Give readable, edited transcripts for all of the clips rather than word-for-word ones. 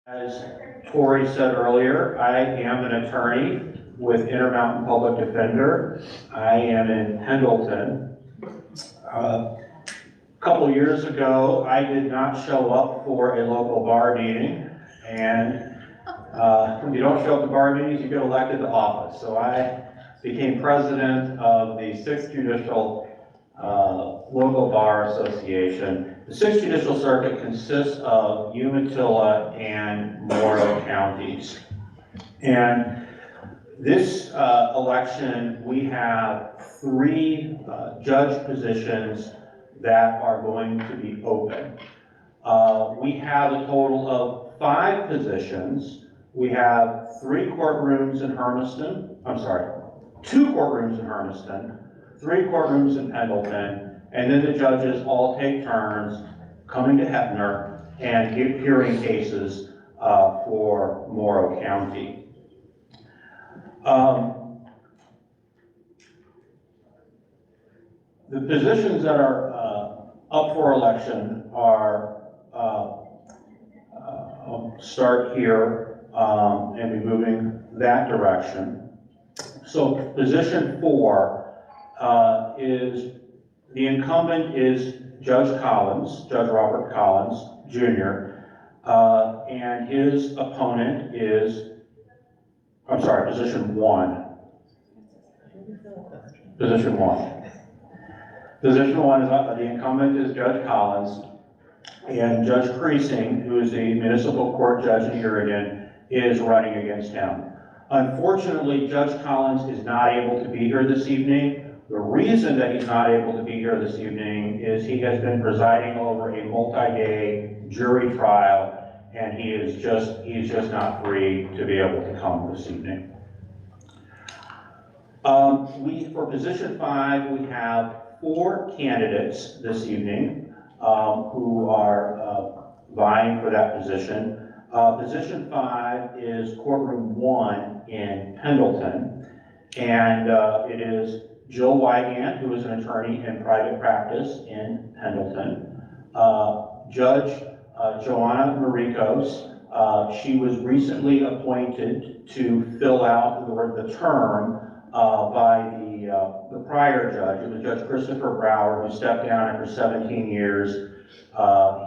As Tori said earlier, I am an attorney with Intermountain Public Defender. I am in Pendleton. A couple years ago, I did not show up for a local bar meeting, and when you don't show up to bar meetings, you get elected to office. So I became president of the 6th Judicial Local Bar Association. The 6th Judicial Circuit consists of Umatilla and Morrow Counties. And this election, we have 3 judge positions that are going to be open. We have a total of 5 positions. We have 3 courtrooms in Hermiston, 2 courtrooms in Hermiston, 3 courtrooms in Pendleton, and then the judges all take turns coming to Heppner and hearing cases for Morrow County. The positions that are up for election are, I'll start here and be moving that direction. So position 4 is, the incumbent is Judge Collins, Judge Robert Collins, Jr., and his opponent is, position 1. Position 1. Position 1 is, the incumbent is Judge Collins, and Judge Creasing, who is the municipal court judge in Oregon, is running against him. Unfortunately, Judge Collins is not able to be here this evening. The reason that he's not able to be here this evening is he has been presiding over a multi-day jury trial, and he's just not free to be able to come this evening. For position 5, we have 4 candidates this evening who are vying for that position. Position 5 is courtroom 1 in Pendleton, and it is Jill Wygant, who is an attorney in private practice in Pendleton. Judge Joanna Maricos, she was recently appointed to fill out the term by the prior judge. It was Judge Christopher Brower, who stepped down after 17 years.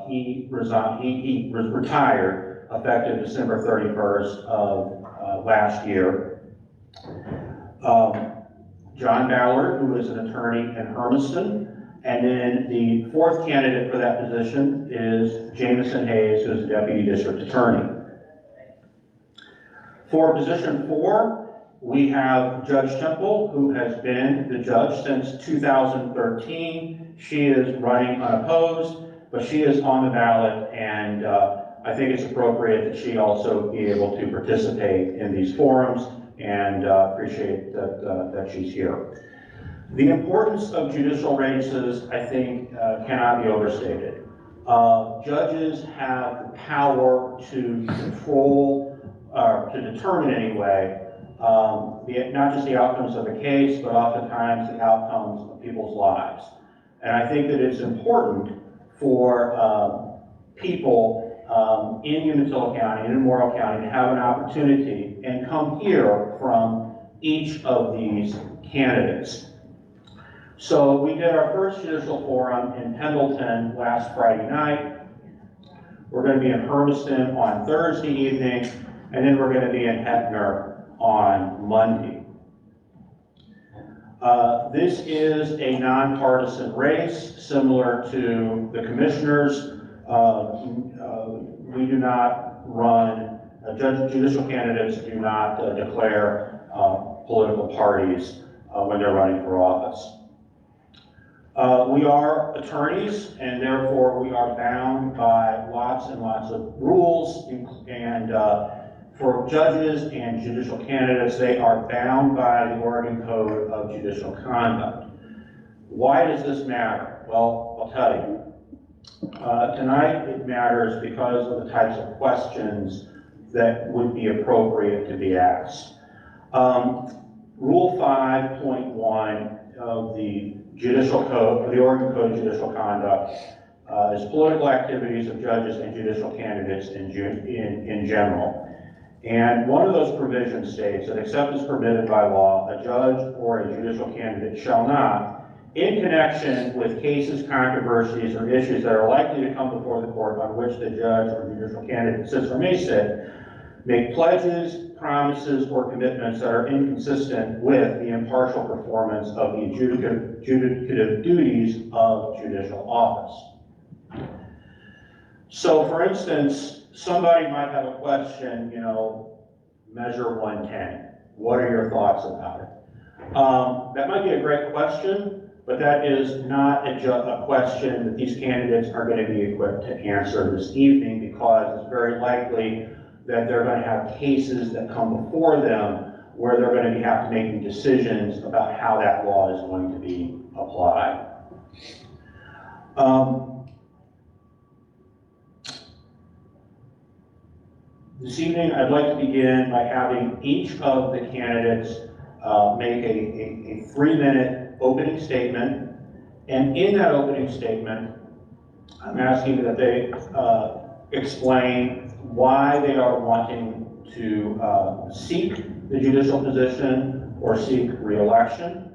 He was retired effective December 31st of last year. John Ballard, who is an attorney in Hermiston, and then the 4th candidate for that position is Jameson Hayes, who is a deputy district attorney. For position 4, we have Judge Temple, who has been the judge since 2013. She is running unopposed, but she is on the ballot, and I think it's appropriate that she also be able to participate in these forums, and appreciate that she's here. The importance of judicial races, I think, cannot be overstated. Judges have the power to control, or to determine anyway, not just the outcomes of a case, but oftentimes the outcomes of people's lives. And I think that it's important for people in Umatilla County and in Morrow County to have an opportunity and come hear from each of these candidates. So we did our first judicial forum in Pendleton last Friday night. We're going to be in Hermiston on Thursday evening, and then we're going to be in Heppner on Monday. This is a nonpartisan race, similar to the commissioners. We do not run, judicial candidates do not declare political parties when they're running for office. We are attorneys, and therefore we are bound by lots and lots of rules, and for judges and judicial candidates, they are bound by the Oregon Code of Judicial Conduct. Why does this matter? Well, I'll tell you. Tonight it matters because of the types of questions that would be appropriate to be asked. Rule 5.1 of the Judicial Code, of the Oregon Code of Judicial Conduct, is political activities of judges and judicial candidates in general. And one of those provisions states that except as permitted by law, a judge or a judicial candidate shall not, in connection with cases, controversies, or issues that are likely to come before the court on which the judge or judicial candidate sits or may sit, make pledges, promises, or commitments that are inconsistent with the impartial performance of the adjudicative duties of judicial office. So, for instance, somebody might have a question, measure 110. What are your thoughts about it? That might be a great question, but that is not a question that these candidates are going to be equipped to answer this evening, because it's very likely that they're going to have cases that come before them where they're going to have to make decisions about how that law is going to be applied. This evening, I'd like to begin by having each of the candidates make a 3-minute opening statement. And in that opening statement, I'm asking that they explain why they are wanting to seek the judicial position or seek re-election.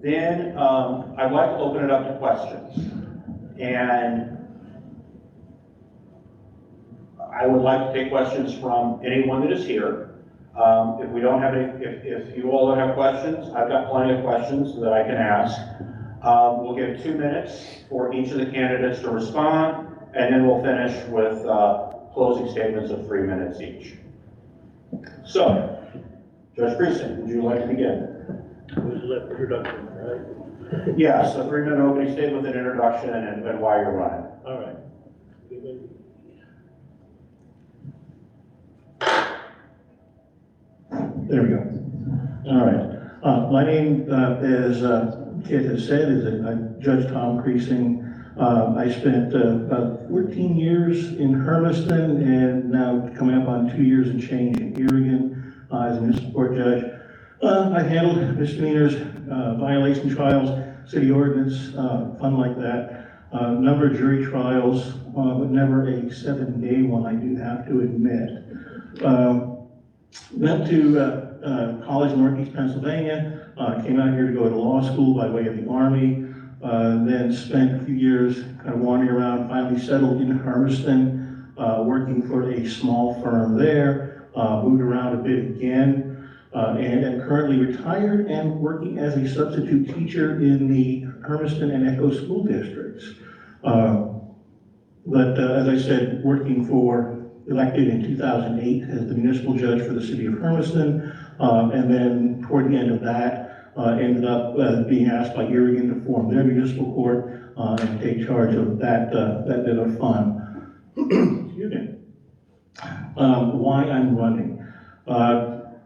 Then I'd like to open it up to questions. And I would like to take questions from anyone that is here. If we don't have any, if you all don't have questions, I've got plenty of questions that I can ask. We'll give 2 minutes for each of the candidates to respond, and then we'll finish with closing statements of 3 minutes each. So, Judge Precinct, would you like to begin? Was the introduction, right? Yes, a 3-minute opening statement with an introduction and why you're running. All right. There we go. All right. My name, as Kit has said, is Judge Tom Creasing. I spent about 14 years in Hermiston and now coming up on 2 years and change in Oregon as a municipal court judge. I handled misdemeanors, violation trials, city ordinance, fun like that. A number of jury trials, but never a 7-day one, I do have to admit. Went to college in Northeast Pennsylvania, came out here to go to law school by way of the Army, then spent a few years kind of wandering around, finally settled in Hermiston, working for a small firm there, moved around a bit again, and am currently retired and working as a substitute teacher in the Hermiston and Echo school districts. But as I said, elected in 2008 as the municipal judge for the city of Hermiston, and then toward the end of that, ended up being asked by Oregon to form their municipal court and take charge of that bit of fun. Excuse me. Why I'm running.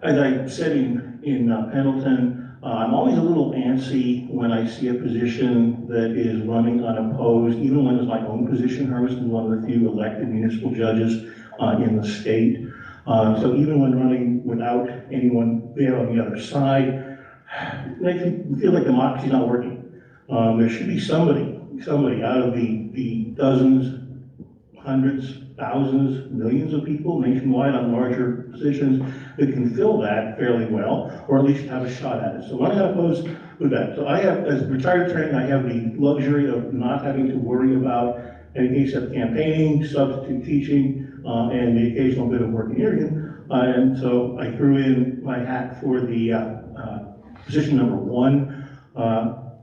As I said in Pendleton, I'm always a little antsy when I see a position that is running unopposed, even when it's my own position. Hermiston is one of the few elected municipal judges in the state. So even when running without anyone there on the other side, it makes me feel like democracy's not working. There should be somebody out of the dozens, hundreds, thousands, millions of people nationwide on larger positions that can fill that fairly well, or at least have a shot at it. So I'm not opposed with that. So I have, as a retired attorney, I have the luxury of not having to worry about anything except campaigning, substitute teaching, and the occasional bit of work in Oregon. And so I threw in my hat for the position number 1.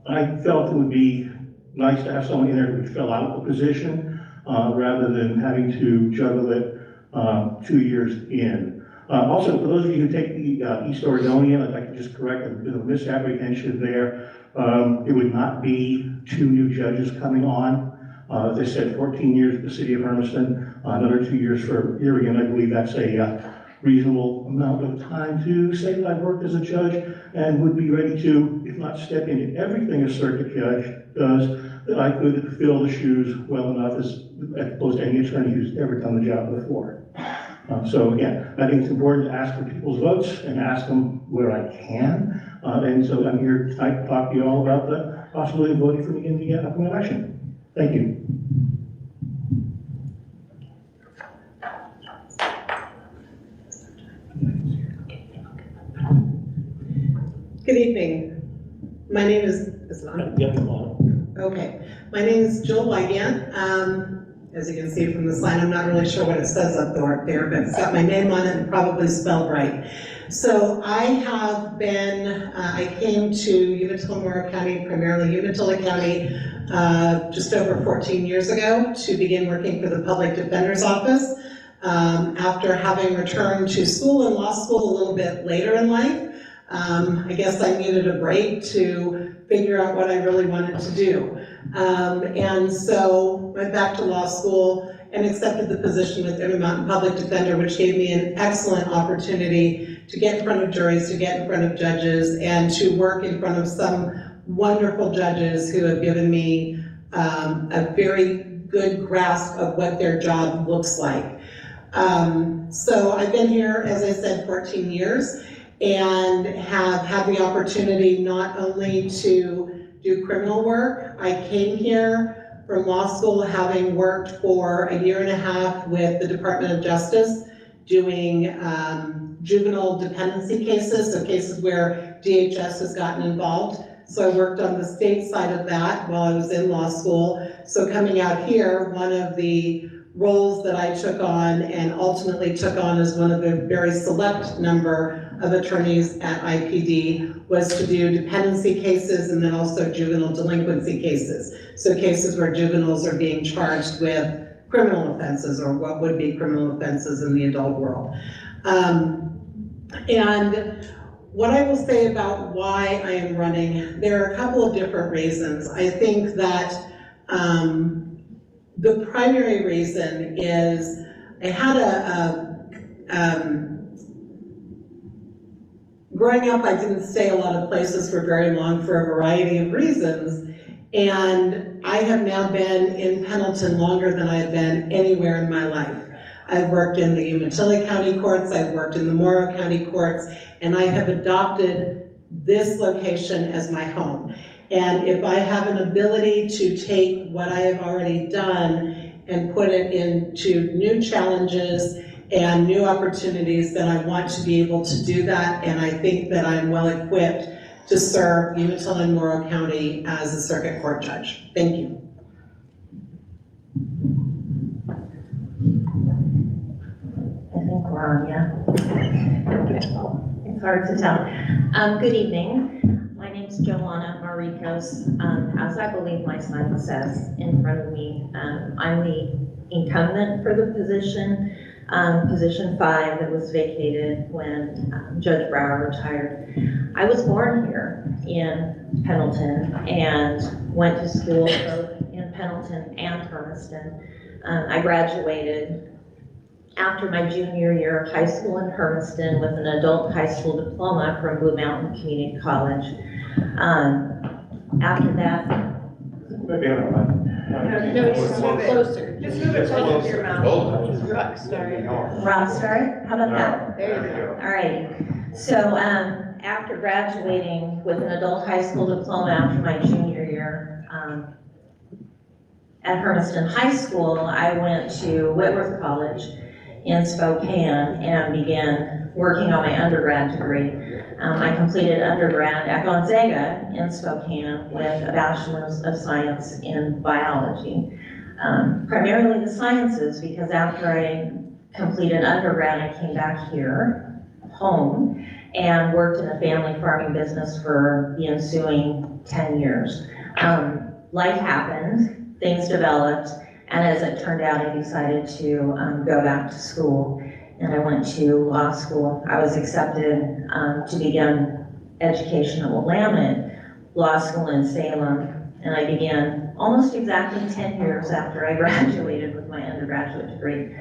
I felt it would be nice to have someone in there who would fill out the position rather than having to juggle it 2 years in. Also, for those of you who take the East Oregonian, I'd like to just correct a bit of misapprehension there. It would not be 2 new judges coming on. As I said, 14 years at the city of Hermiston, another 2 years for Oregon. I believe that's a reasonable amount of time to say that I've worked as a judge and would be ready to, if not step into everything a circuit judge does, that I could fill the shoes well enough as opposed to any attorney who's ever done the job before. So again, I think it's important to ask for people's votes and ask them where I can. And so I'm here tonight to talk to you all about the possibility of voting for me in the upcoming election. Thank you. Good evening. My name is it on? Okay. My name is Jill Wygan. As you can see from the sign, I'm not really sure what it says up there, but it's got my name on it and probably spelled right. So I have been, I came to Umatilla and Morrow County, primarily Umatilla County, just over 14 years ago to begin working for the Public Defender's Office. After having returned to school and law school a little bit later in life, I guess I needed a break to figure out what I really wanted to do. And so went back to law school and accepted the position with Intermountain Public Defender, which gave me an excellent opportunity to get in front of juries, to get in front of judges, and to work in front of some wonderful judges who have given me a very good grasp of what their job looks like. So I've been here, as I said, 14 years, and have had the opportunity not only to do criminal work. I came here from law school having worked for a year and a half with the Department of Justice doing juvenile dependency cases, so cases where DHS has gotten involved. So I worked on the state side of that while I was in law school. So coming out here, one of the roles that I took on and ultimately took on as one of the very select number of attorneys at IPD was to do dependency cases and then also juvenile delinquency cases. So cases where juveniles are being charged with criminal offenses or what would be criminal offenses in the adult world. And what I will say about why I am running, there are a couple of different reasons. I think that the primary reason is I had growing up, I didn't stay a lot of places for very long for a variety of reasons, and I have now been in Pendleton longer than I've been anywhere in my life. I've worked in the Umatilla County courts, I've worked in the Morrow County courts, and I have adopted this location as my home. And if I have an ability to take what I have already done and put it into new challenges and new opportunities, then I want to be able to do that, and I think that I'm well equipped to serve Umatilla and Morrow County as a circuit court judge. Thank you. I think we're on, yeah. It's hard to tell. Good evening. My name's Joanna Maricos. As I believe my sign says in front of me, I'm the incumbent for the position. Position 5 that was vacated when Judge Brower retired. I was born here in Pendleton and went to school both in Pendleton and Hermiston. I graduated after my junior year of high school in Hermiston with an adult high school diploma from Blue Mountain Community College. After that, No, just move it closer. Just move it closer to your mouth. Rockstar, how about that? There you go. All right. So after graduating with an adult high school diploma after my junior year at Hermiston High School, I went to Whitworth College in Spokane and began working on my undergrad degree. I completed undergrad at Gonzaga in Spokane with a bachelor's of science in biology. Primarily the sciences, because after I completed undergrad, I came back here, home, and worked in a family farming business for the ensuing 10 years. Life happened, things developed, and as it turned out, I decided to go back to school. And I went to law school. I was accepted to begin education at Willamette Law School in Salem, and I began almost exactly 10 years after I graduated with my undergraduate degree.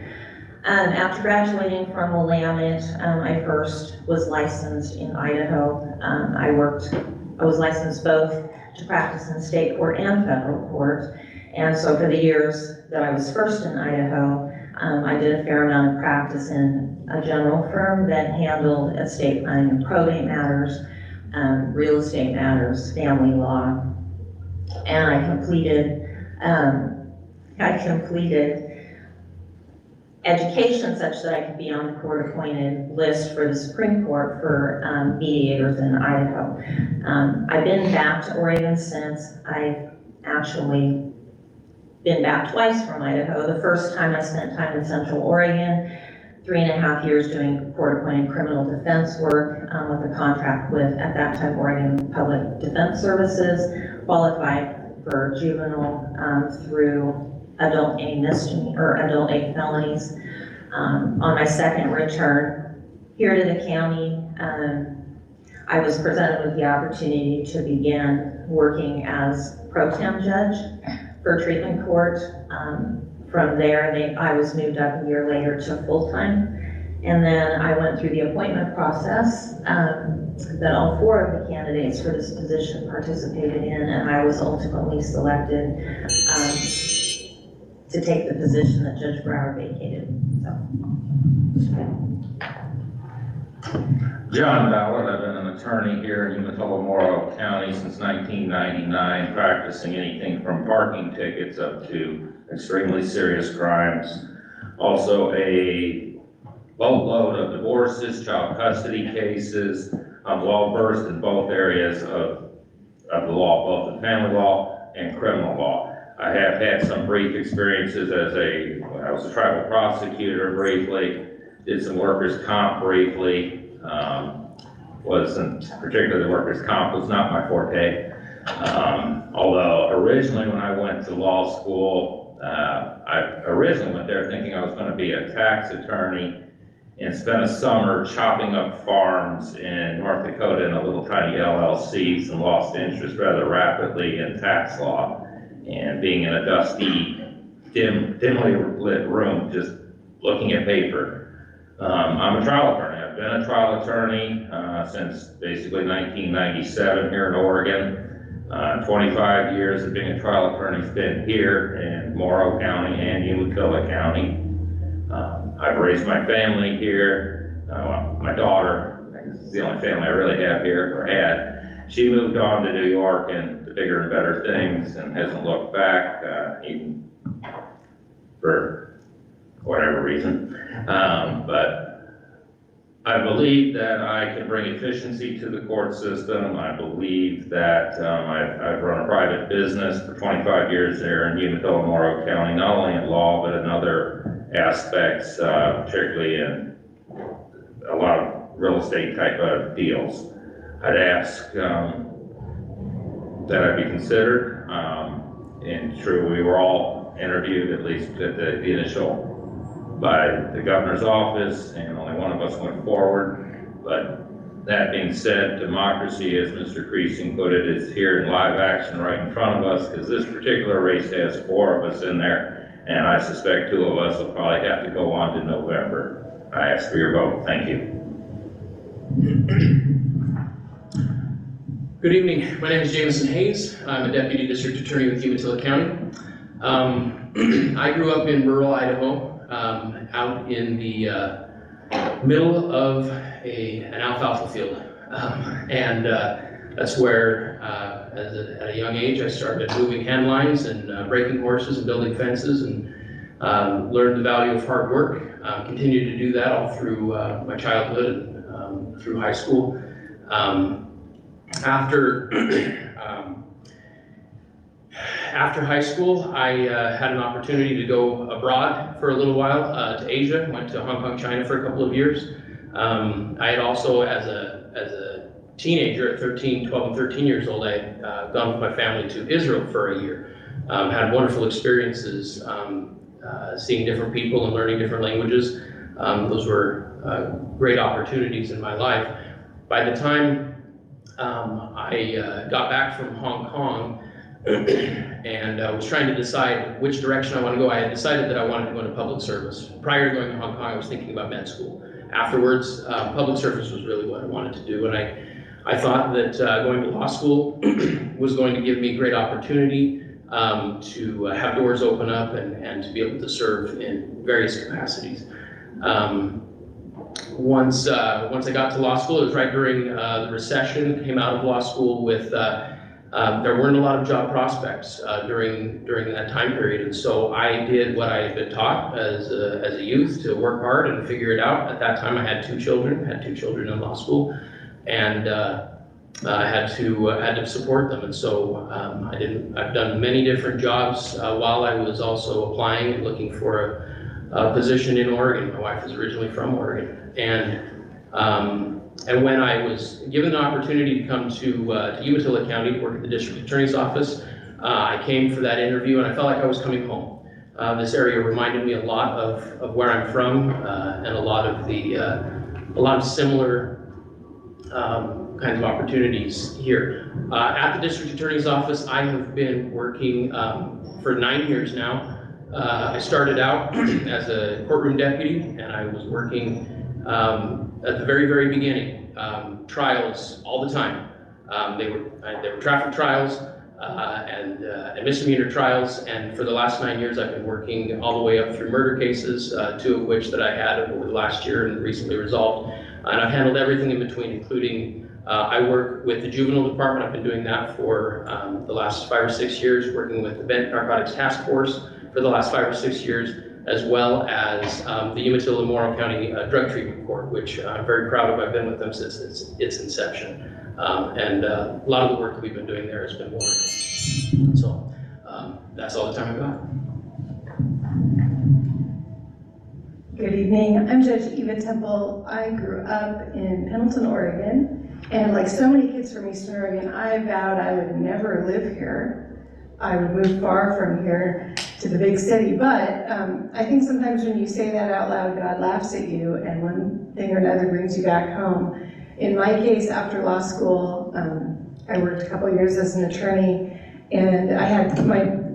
After graduating from Willamette, I first was licensed in Idaho. I was licensed both to practice in state court and federal court, and so for the years that I was first in Idaho, I did a fair amount of practice in a general firm that handled estate planning and probate matters, real estate matters, family law. And I completed I completed education such that I could be on the court-appointed list for the Supreme Court for mediators in Idaho. I've been back to Oregon since. I've actually been back twice from Idaho. The first time I spent time in Central Oregon, 3.5 years doing court-appointed criminal defense work with a contract with, at that time, Oregon Public Defense Services, qualified for juvenile through adult A misdemeanor or adult A felonies. On my second return here to the county, I was presented with the opportunity to begin working as pro tem judge for treatment court. From there, I was moved up a year later to full-time. And then I went through the appointment process that all 4 of the candidates for this position participated in, and I was ultimately selected to take the position that Judge Brower vacated. John Ballard, I've been an attorney here in Umatilla and Morrow County since 1999, practicing anything from parking tickets up to extremely serious crimes. Also a boatload of divorces, child custody cases. I'm well versed in both areas of the law, both the family law and criminal law. I have had some brief experiences I was a tribal prosecutor briefly, did some workers' comp briefly. Wasn't particularly workers' comp was not my forte. Although originally when I went to law school, I originally went there thinking I was going to be a tax attorney and spent a summer chopping up farms in North Dakota in a little tiny LLCs and lost interest rather rapidly in tax law. And being in a dusty, dimly lit room, just looking at paper. I'm a trial attorney. I've been a trial attorney since basically 1997 here in Oregon. 25 years of being a trial attorney spent here in Morrow County and Umatilla County. I've raised my family here. My daughter, this is the only family I really have here, or had. She moved on to New York and to bigger and better things and hasn't looked back, even for whatever reason. But I believe that I can bring efficiency to the court system. I believe that I've run a private business for 25 years there in Umatilla and Morrow County, not only in law, but in other aspects, particularly in a lot of real estate type of deals. I'd ask that I be considered, and true, we were all interviewed, at least at the initial, by the governor's office, and only one of us went forward. But that being said, democracy, as Mr. Creasing put it, is here in live action right in front of us, because this particular race has 4 of us in there, and I suspect 2 of us will probably have to go on to November. I ask for your vote. Thank you. Good evening. My name is Jameson Hayes. I'm a Deputy District Attorney with Umatilla County. I grew up in rural Idaho, out in the middle of an alfalfa field. And that's where, at a young age, I started moving hand lines and breaking horses and building fences, and learned the value of hard work. Continued to do that all through my childhood and through high school. After high school, I had an opportunity to go abroad for a little while to Asia. Went to Hong Kong, China for a couple of years. I had also, as a teenager at 12 and 13 years old, I had gone with my family to Israel for a year. Had wonderful experiences seeing different people and learning different languages. Those were great opportunities in my life. By the time I got back from Hong Kong and was trying to decide which direction I want to go, I had decided that I wanted to go into public service. Prior to going to Hong Kong, I was thinking about med school. Afterwards, public service was really what I wanted to do, and I thought that going to law school was going to give me great opportunity to have doors open up and to be able to serve in various capacities. Once I got to law school, it was right during the recession. Came out of law school with there weren't a lot of job prospects during that time period, and so I did what I had been taught as a youth, to work hard and figure it out. At that time, I had two children in law school, and I had to support them, and so I've done many different jobs while I was also applying and looking for a position in Oregon. My wife is originally from Oregon, and when I was given the opportunity to come to Umatilla County to work at the district attorney's office, I came for that interview and I felt like I was coming home. This area reminded me a lot of where I'm from, and a lot of similar kinds of opportunities here. At the district attorney's office, I have been working for 9 years now. I started out as a courtroom deputy, and I was working at the very, very beginning, trials all the time. They were traffic trials and misdemeanor trials, and for the last 9 years I've been working all the way up through murder cases, 2 of which that I had over the last year and recently resolved. And I've handled everything in between, including I work with the juvenile department. I've been doing that for the last 5 or 6 years, working with the Bent Narcotics Task Force for the last 5 or 6 years, as well as the Umatilla and Morrow County Drug Treatment Court, which I'm very proud of. I've been with them since its inception. And a lot of the work that we've been doing there has been wonderful. So that's all the time I've got. Good evening, I'm Judge Eva Temple. I grew up in Pendleton, Oregon, and like so many kids from Eastern Oregon, I vowed I would never live here. I would move far from here to the big city, but I think sometimes when you say that out loud, God laughs at you, and one thing or another brings you back home. In my case, after law school, I worked a couple years as an attorney, and I had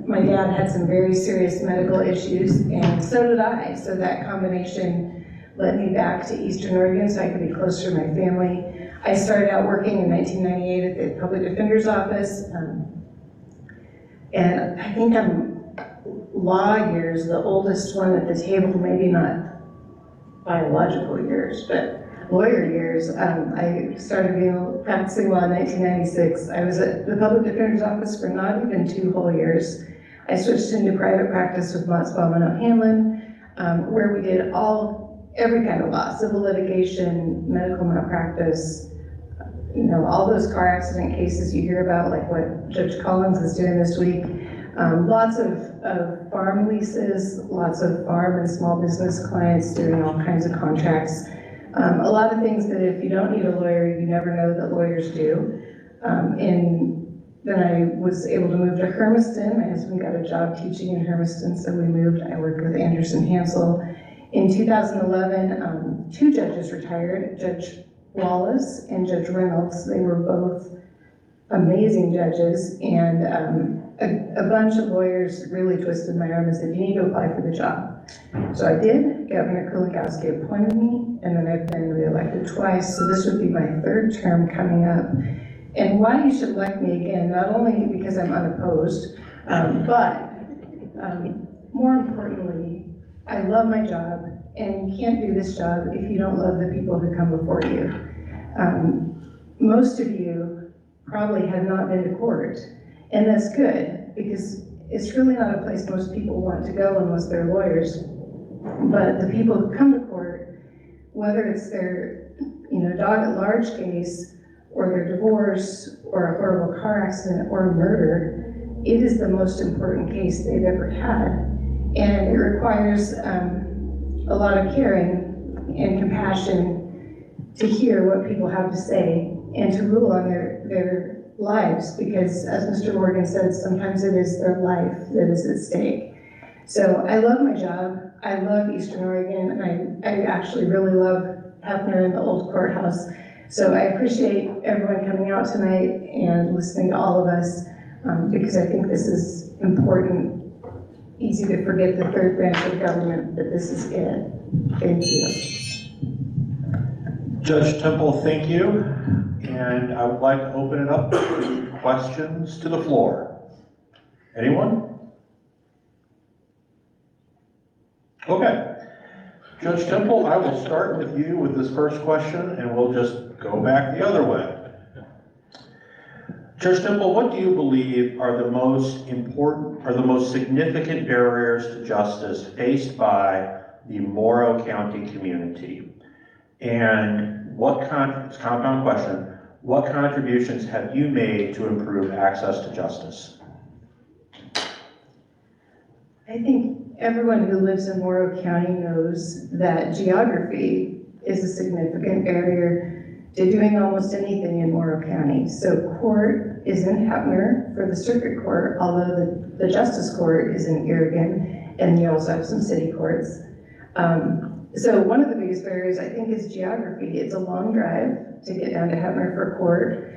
my dad had some very serious medical issues, and so did I. So that combination led me back to Eastern Oregon so I could be closer to my family. I started out working in 1998 at the Public Defender's Office, and I think I'm law years, the oldest one at the table, maybe not biological years, but lawyer years. I started practicing law in 1996. I was at the Public Defender's Office for not even 2 whole years. I switched into private practice with Mott's Bauman O'Hanlon, where we did every kind of law, civil litigation, medical malpractice, all those car accident cases you hear about, like what Judge Collins is doing this week. Lots of farm leases, lots of farm and small business clients doing all kinds of contracts. A lot of things that if you don't need a lawyer, you never know that lawyers do. And then I was able to move to Hermiston. My husband got a job teaching in Hermiston, so we moved. I worked with Anderson Hansel. In 2011, 2 judges retired, Judge Wallace and Judge Reynolds. They were both amazing judges, and a bunch of lawyers really twisted my arm and said, you need to apply for the job. So I did. Governor Kuligowski appointed me, and then I've been reelected twice, so this would be my 3rd term coming up. And why you should elect me again, not only because I'm unopposed, but more importantly, I love my job, and you can't do this job if you don't love the people who come before you. Most of you probably have not been to court, and that's good, because it's really not a place most people want to go unless they're lawyers. But the people who come to court, whether it's their dog at large case, or their divorce, or a horrible car accident, or a murder, it is the most important case they've ever had. And it requires a lot of caring and compassion to hear what people have to say and to rule on their lives, because as Mr. Morgan said, sometimes it is their life that is at stake. So I love my job. I love Eastern Oregon, and I actually really love Hefner and the old courthouse. So I appreciate everyone coming out tonight and listening to all of us, because I think this is important. Easy to forget the 3rd branch of government, but this is it. Thank you. Judge Temple, thank you. And I would like to open it up to questions to the floor. Anyone? Okay. Judge Temple, I will start with you with this first question, and we'll just go back the other way. Judge Temple, what do you believe are the most important, or the most significant barriers to justice faced by the Morrow County community? And it's a compound question, what contributions have you made to improve access to justice? I think everyone who lives in Morrow County knows that geography is a significant barrier to doing almost anything in Morrow County. So court is in Hefner for the circuit court, although the justice court is in Irrigan, and you also have some city courts. So one of the biggest barriers, I think, is geography. It's a long drive to get down to Hefner for court.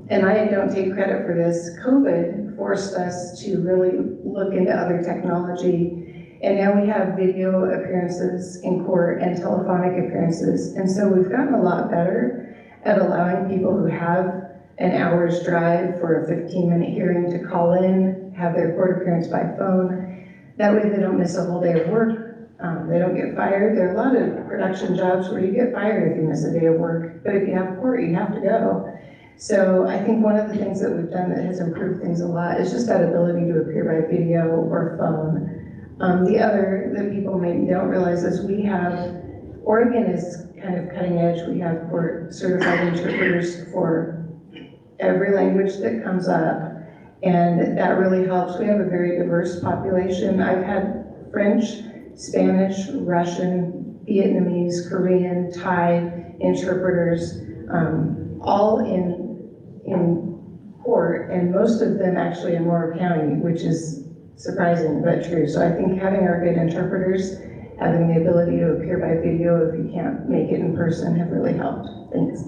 And I don't take credit for this. COVID forced us to really look into other technology. And now we have video appearances in court and telephonic appearances. And so we've gotten a lot better at allowing people who have an hour's drive for a 15-minute hearing to call in, have their court appearance by phone. That way they don't miss a whole day of work. They don't get fired. There are a lot of production jobs where you get fired if you miss a day of work, but if you have court, you have to go. So I think one of the things that we've done that has improved things a lot is just that ability to appear by video or phone. The other that people maybe don't realize is Oregon is kind of cutting edge. We have court certified interpreters for every language that comes up, and that really helps. We have a very diverse population. I've had French, Spanish, Russian, Vietnamese, Korean, Thai interpreters, all in court, and most of them actually in Morrow County, which is surprising but true. So I think having our good interpreters, having the ability to appear by video if you can't make it in person, have really helped. Thanks.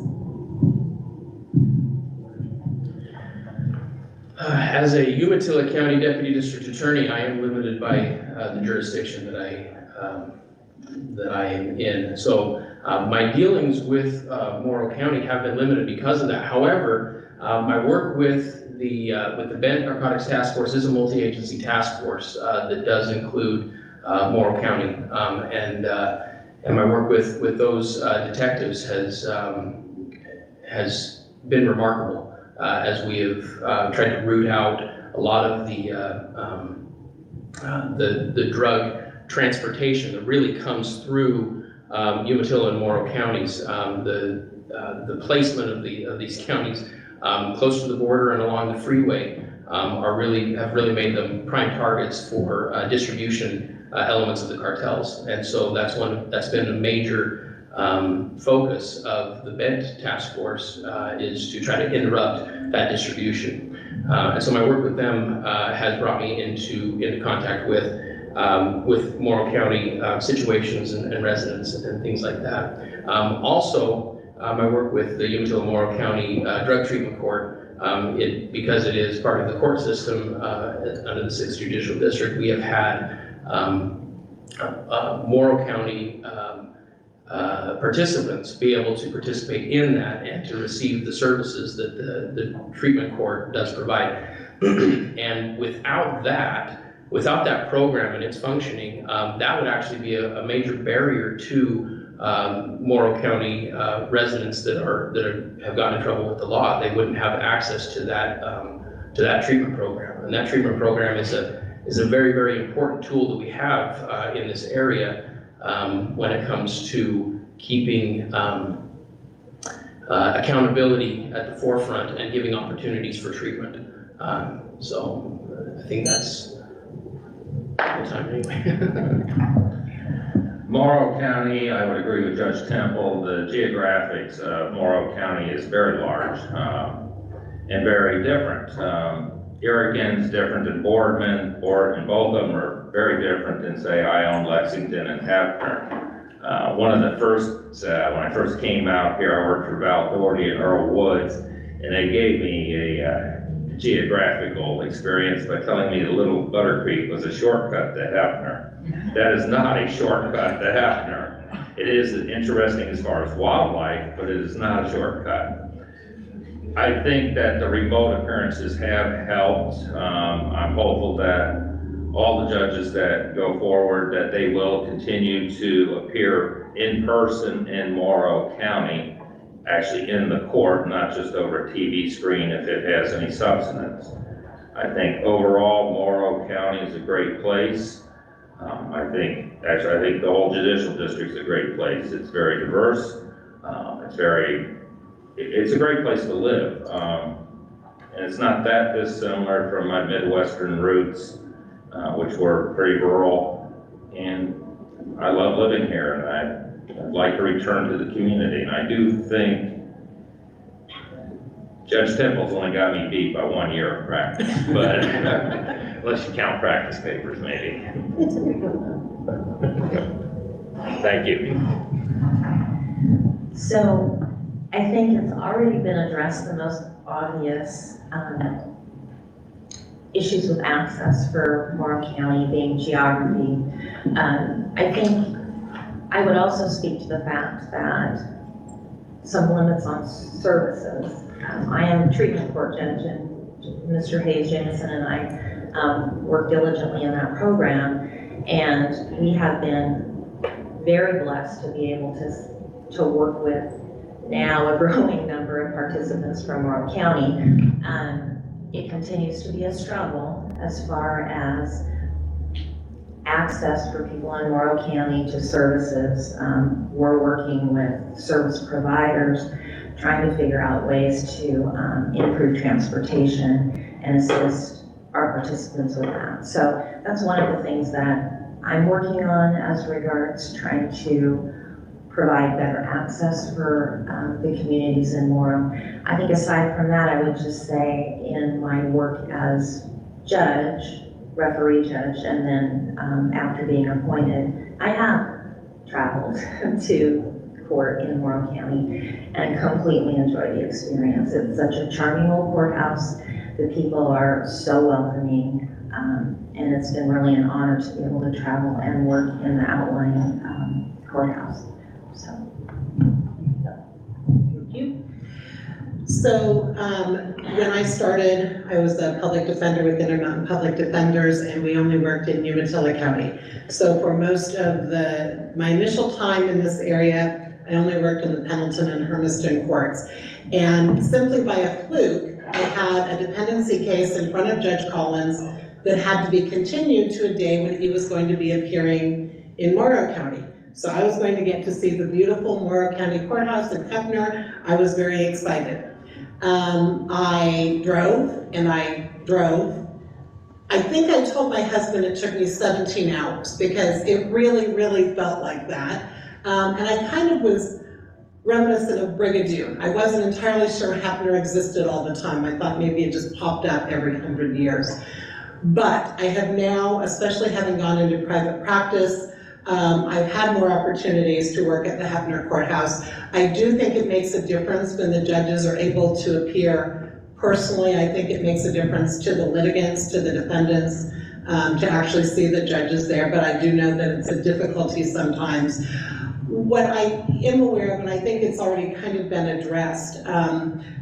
As a Umatilla County Deputy District Attorney, I am limited by the jurisdiction that I am in. So my dealings with Morrow County have been limited because of that. However, my work with the Bent Narcotics Task Force is a multi-agency task force that does include Morrow County, and my work with those detectives has been remarkable. As we have tried to root out a lot of the drug transportation that really comes through Umatilla and Morrow counties. The placement of these counties close to the border and along the freeway have really made them prime targets for distribution elements of the cartels, and so that's been a major focus of the Bent Task Force is to try to interrupt that distribution. And so my work with them has brought me into contact with Morrow County situations and residents and things like that. Also, my work with the Umatilla Morrow County Drug Treatment Court, because it is part of the court system under the 6th Judicial District, we have had Morrow County participants be able to participate in that and to receive the services that the treatment court does provide. And without that program and its functioning, that would actually be a major barrier to Morrow County residents that have gotten in trouble with the law. They wouldn't have access to that treatment program, and that treatment program is a very, very important tool that we have in this area when it comes to keeping accountability at the forefront and giving opportunities for treatment. So I think that's the time anyway. Morrow County, I would agree with Judge Temple. The geographics of Morrow County is very large and very different. Irrigan's different than Boardman, and both of them are very different than, say, Ione, Lexington, and Hefner. One of the first, when I first came out here, I worked for Val Doherty and Earl Woods, and they gave me a geographical experience by telling me that Little Butter Creek was a shortcut to Hefner. That is not a shortcut to Hefner. It is interesting as far as wildlife, but it is not a shortcut. I think that the remote appearances have helped. I'm hopeful that all the judges that go forward, that they will continue to appear in person in Morrow County actually in the court, not just over a TV screen if it has any substance. I think overall Morrow County is a great place. I think the whole judicial district is a great place. It's very diverse. It's a great place to live. And it's not that dissimilar from my Midwestern roots, which were pretty rural. And I love living here, and I'd like to return to the community. And I do think Judge Temple's only got me beat by 1 year of practice, but unless you count practice papers, maybe. Thank you. So I think it's already been addressed, the most obvious issues with access for Morrow County being geography. I think I would also speak to the fact that some limits on services. I am a treatment court judge, and Mr. Hayes Jameson and I work diligently in that program, and we have been very blessed to be able to work with now a growing number of participants from Morrow County. It continues to be a struggle as far as access for people in Morrow County to services. We're working with service providers, trying to figure out ways to improve transportation and assist our participants with that. So that's one of the things that I'm working on as regards trying to provide better access for the communities in Morrow. I think aside from that, I would just say in my work as judge, referee judge, and then after being appointed, I have traveled to court in Morrow County and completely enjoyed the experience. It's such a charming old courthouse. The people are so welcoming, and it's been really an honor to be able to travel and work in the outlying courthouse. So, Thank you. So when I started, I was a public defender with Intermountain Public Defenders, and we only worked in Umatilla County. So for most of my initial time in this area, I only worked in the Pendleton and Hermiston courts. And simply by a fluke, I had a dependency case in front of Judge Collins that had to be continued to a day when he was going to be appearing in Morrow County. So I was going to get to see the beautiful Morrow County Courthouse in Hefner. I was very excited. I drove and I drove. I think I told my husband it took me 17 hours because it really, really felt like that. And I kind of was reminiscent of Brigadoon. I wasn't entirely sure Hefner existed all the time. I thought maybe it just popped up every 100 years. But I have now, especially having gone into private practice, I've had more opportunities to work at the Hefner Courthouse. I do think it makes a difference when the judges are able to appear personally. I think it makes a difference to the litigants, to the defendants, to actually see the judges there, but I do know that it's a difficulty sometimes. What I am aware of, and I think it's already kind of been addressed,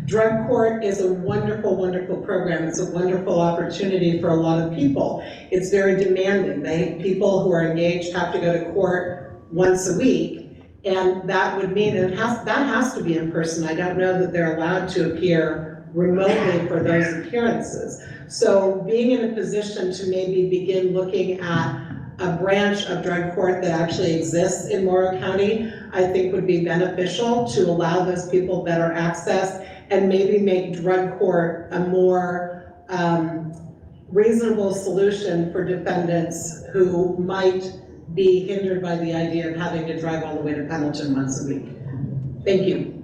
drug court is a wonderful, wonderful program. It's a wonderful opportunity for a lot of people. It's very demanding. People who are engaged have to go to court once a week, and that would mean that has to be in person. I don't know that they're allowed to appear remotely for those appearances. So being in a position to maybe begin looking at a branch of drug court that actually exists in Morrow County, I think would be beneficial to allow those people better access and maybe make drug court a more reasonable solution for defendants who might be hindered by the idea of having to drive all the way to Pendleton once a week. Thank you.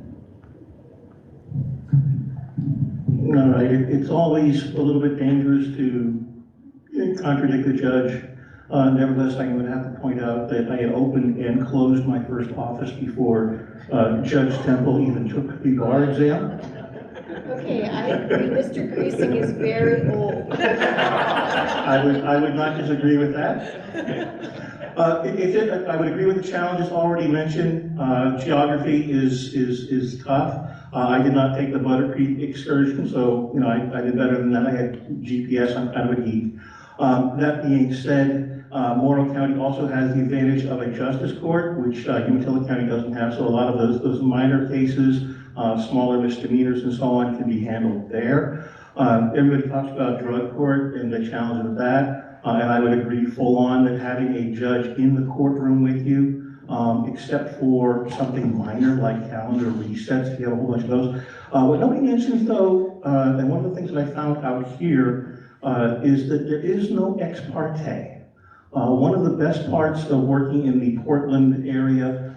No, it's always a little bit dangerous to contradict the judge. Nevertheless, I'm going to have to point out that I had opened and closed my first office before Judge Temple even took the bar exam. Okay, I agree, Mr. Creasing is very old. I would not disagree with that. I would agree with the challenges already mentioned. Geography is tough. I did not take the Butter Creek excursion, so I did better than that. I had GPS. I'm kind of a geek. That being said, Morrow County also has the advantage of a justice court, which Umatilla County doesn't have, so a lot of those minor cases, smaller misdemeanors and so on can be handled there. Everybody talks about drug court and the challenge of that, and I would agree full on that having a judge in the courtroom with you, except for something minor like calendar resets, if you have a whole bunch of those. What nobody mentions though, and one of the things that I found out here is that there is no ex parte. One of the best parts of working in the Portland area,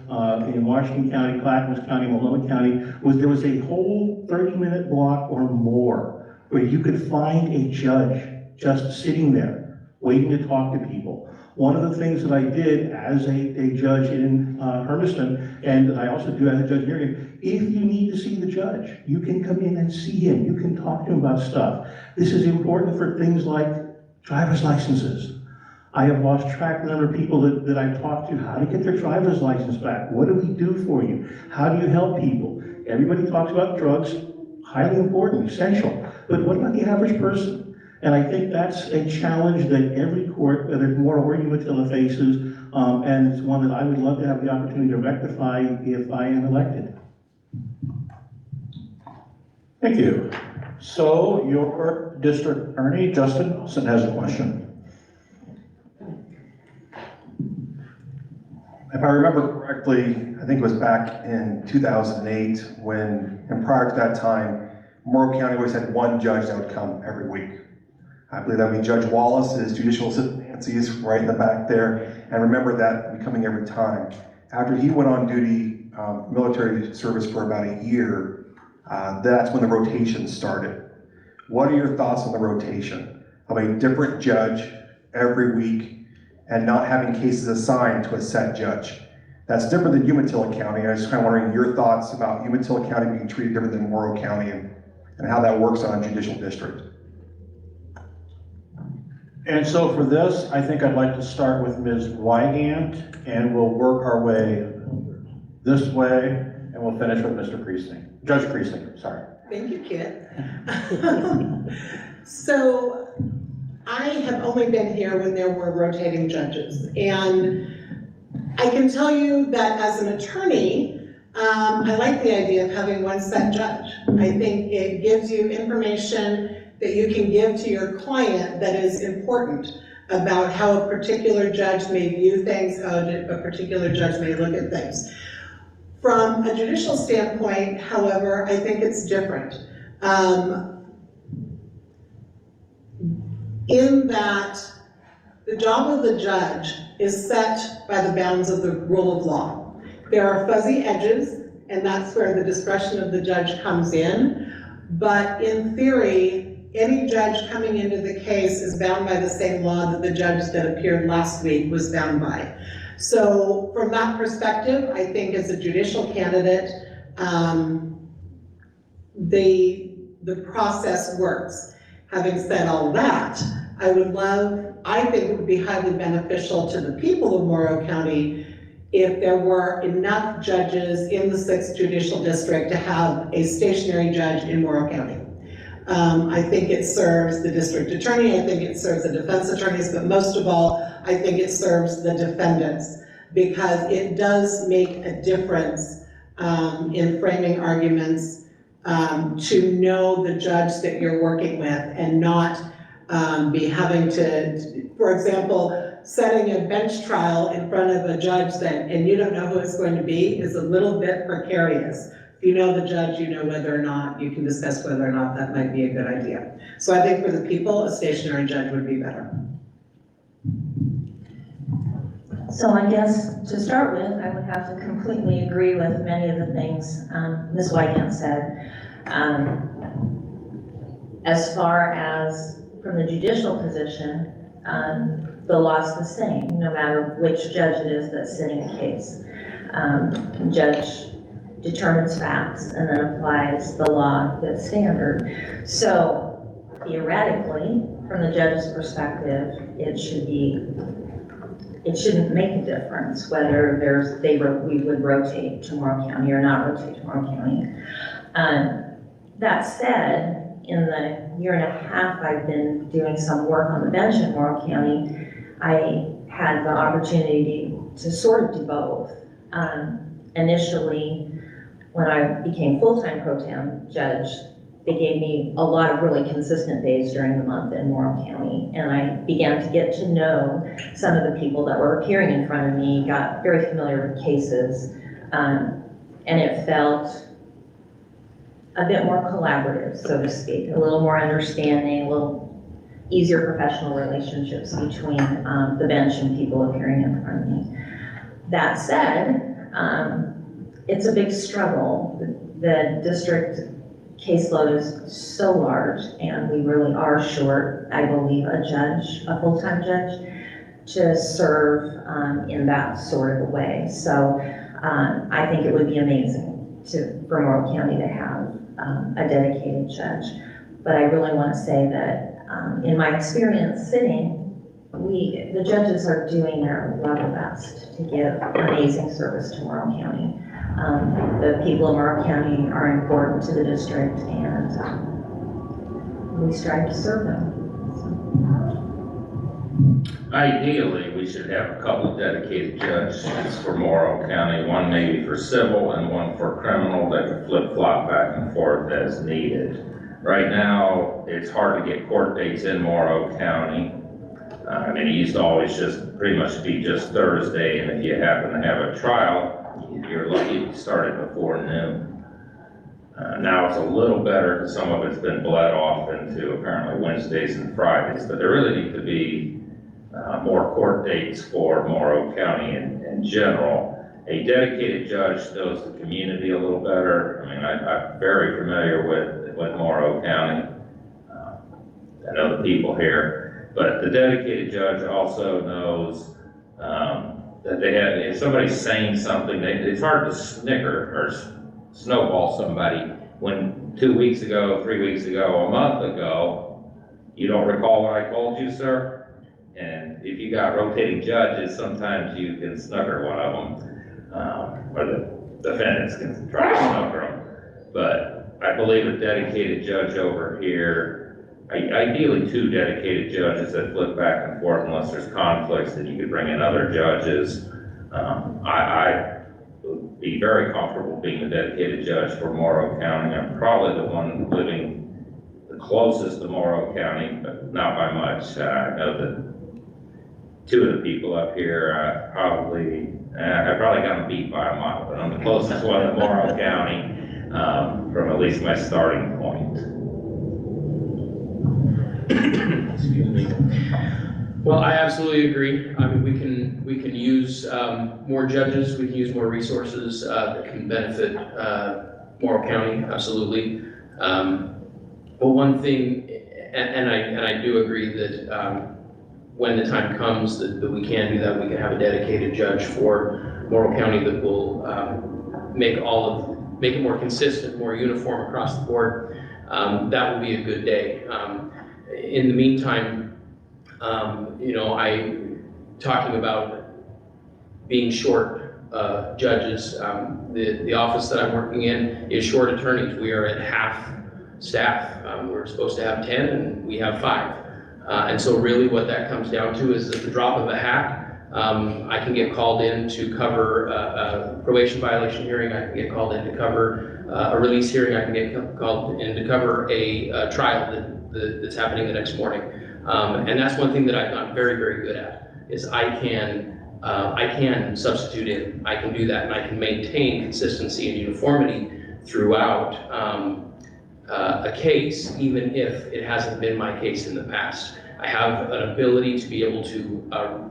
in Washington County, Clackamas County, Multnomah County, was there was a whole 30-minute block or more where you could find a judge just sitting there, waiting to talk to people. One of the things that I did as a judge in Hermiston, and I also do as a judge here, if you need to see the judge, you can come in and see him. You can talk to him about stuff. This is important for things like driver's licenses. I have lost track of the number of people that I've talked to, how to get their driver's license back. What do we do for you? How do you help people? Everybody talks about drugs, highly important, essential. But what about the average person? And I think that's a challenge that every court, whether it's Morrow or Umatilla, faces, and it's one that I would love to have the opportunity to rectify if I am elected. Thank you. So your district attorney, Justin, has a question. If I remember correctly, I think it was back in 2008 when, and prior to that time, Morrow County always had one judge that would come every week. I believe that would be Judge Wallace, his judicial assistant Nancy is right in the back there, and remember that coming every time. After he went on duty, military service for about a year, that's when the rotation started. What are your thoughts on the rotation of a different judge every week and not having cases assigned to a set judge? That's different than Umatilla County. I was just kind of wondering your thoughts about Umatilla County being treated different than Morrow County and how that works on a judicial district. And so for this, I think I'd like to start with Ms. Wygant, and we'll work our way this way, and we'll finish with Mr. Priesting, Judge Priesting, sorry. Thank you, Kit. So I have only been here when there were rotating judges, and I can tell you that as an attorney, I like the idea of having one set judge. I think it gives you information that you can give to your client that is important about how a particular judge may view things, how a particular judge may look at things. From a judicial standpoint, however, I think it's different. In that the job of the judge is set by the bounds of the rule of law. There are fuzzy edges, and that's where the discretion of the judge comes in. But in theory, any judge coming into the case is bound by the same law that the judge that appeared last week was bound by. So from that perspective, I think as a judicial candidate, the process works. Having said all that, I think it would be highly beneficial to the people of Morrow County if there were enough judges in the 6th Judicial District to have a stationary judge in Morrow County. I think it serves the district attorney, I think it serves the defense attorneys, but most of all, I think it serves the defendants, because it does make a difference in framing arguments to know the judge that you're working with and not be having to, for example, setting a bench trial in front of a judge and you don't know who it's going to be is a little bit precarious. If you know the judge, you know whether or not, you can discuss whether or not that might be a good idea. So I think for the people, a stationary judge would be better. So I guess to start with, I would have to completely agree with many of the things Ms. Wygant said. As far as from the judicial position, the law's the same, no matter which judge it is that's sitting a case. Judge determines facts and then applies the law that's standard. So theoretically, from the judge's perspective, it shouldn't make a difference whether we would rotate to Morrow County or not rotate to Morrow County. That said, in the year and a half I've been doing some work on the bench in Morrow County, I had the opportunity to sort of do both. Initially, when I became full-time pro tem judge, they gave me a lot of really consistent days during the month in Morrow County, and I began to get to know some of the people that were appearing in front of me, got very familiar with cases, and it felt a bit more collaborative, so to speak, a little more understanding, a little easier professional relationships between the bench and people appearing in front of me. That said, it's a big struggle. The district caseload is so large, and we really are short, I believe, a full-time judge, to serve in that sort of a way. So I think it would be amazing for Morrow County to have a dedicated judge. But I really want to say that in my experience sitting, the judges are doing their level best to give amazing service to Morrow County. The people of Morrow County are important to the district, and we strive to serve them. Ideally, we should have a couple of dedicated judges for Morrow County, one maybe for civil and one for criminal that can flip-flop back and forth as needed. Right now, it's hard to get court dates in Morrow County. I mean, it used to always just pretty much be just Thursday, and if you happen to have a trial, you're lucky if you started before noon. Now it's a little better because some of it's been bled off into apparently Wednesdays and Fridays, but there really need to be more court dates for Morrow County in general. A dedicated judge knows the community a little better. I mean, I'm very familiar with Morrow County. I know the people here, but the dedicated judge also knows that they have, if somebody's saying something, it's hard to snicker or snowball somebody when 2 weeks ago, 3 weeks ago, a month ago, you don't recall what I told you, sir? And if you got rotating judges, sometimes you can snugger one of them, or the defendants can try to snugger them. But I believe a dedicated judge over here, ideally 2 dedicated judges that flip back and forth unless there's conflicts, that you could bring in other judges. I would be very comfortable being a dedicated judge for Morrow County. I'm probably the one living the closest to Morrow County, but not by much. I know that 2 of the people up here, I probably got them beat by a mile, but I'm the closest one to Morrow County from at least my starting point. Excuse me. Well, I absolutely agree. I mean, we can use more judges, we can use more resources that can benefit Morrow County, absolutely. But one thing, and I do agree that when the time comes that we can do that, we can have a dedicated judge for Morrow County that will make it more consistent, more uniform across the board. That will be a good day. In the meantime, talking about being short judges, the office that I'm working in is short attorneys. We are at half staff. We're supposed to have 10 and we have 5. And so really what that comes down to is at the drop of a hat, I can get called in to cover a probation violation hearing, I can get called in to cover a release hearing, I can get called in to cover a trial that's happening the next morning. And that's one thing that I've gotten very, very good at, is I can substitute in, I can do that, and I can maintain consistency and uniformity throughout a case, even if it hasn't been my case in the past. I have an ability to be able to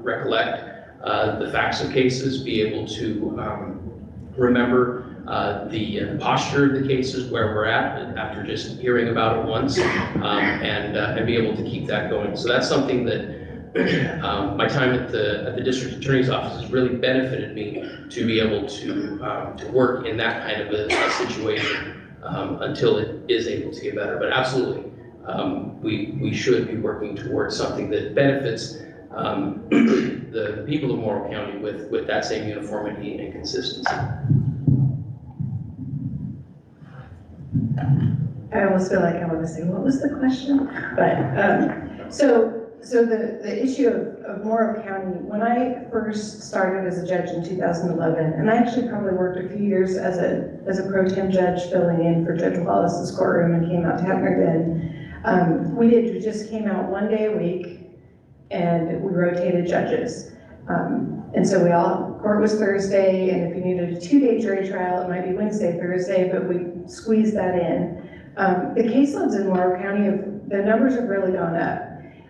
recollect the facts of cases, be able to remember the posture of the cases, where we're at after just hearing about it once, and be able to keep that going. So that's something that my time at the district attorney's office has really benefited me to be able to work in that kind of a situation until it is able to get better. But absolutely, we should be working towards something that benefits the people of Morrow County with that same uniformity and consistency. I almost feel like I want to say, what was the question? But, so So the issue of Morrow County, when I first started as a judge in 2011, and I actually probably worked a few years as a pro tem judge filling in for Judge Wallace's courtroom and came out to Heckner then, we just came out one day a week and we rotated judges. And so court was Thursday, and if you needed a 2-day jury trial, it might be Wednesday, Thursday, but we squeezed that in. The caseloads in Morrow County, the numbers have really gone up.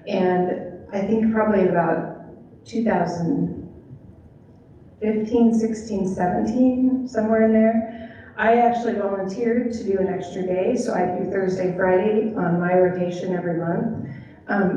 And I think probably in about 2015, 16, 17, somewhere in there, I actually volunteered to do an extra day, so I do Thursday, Friday on my rotation every month,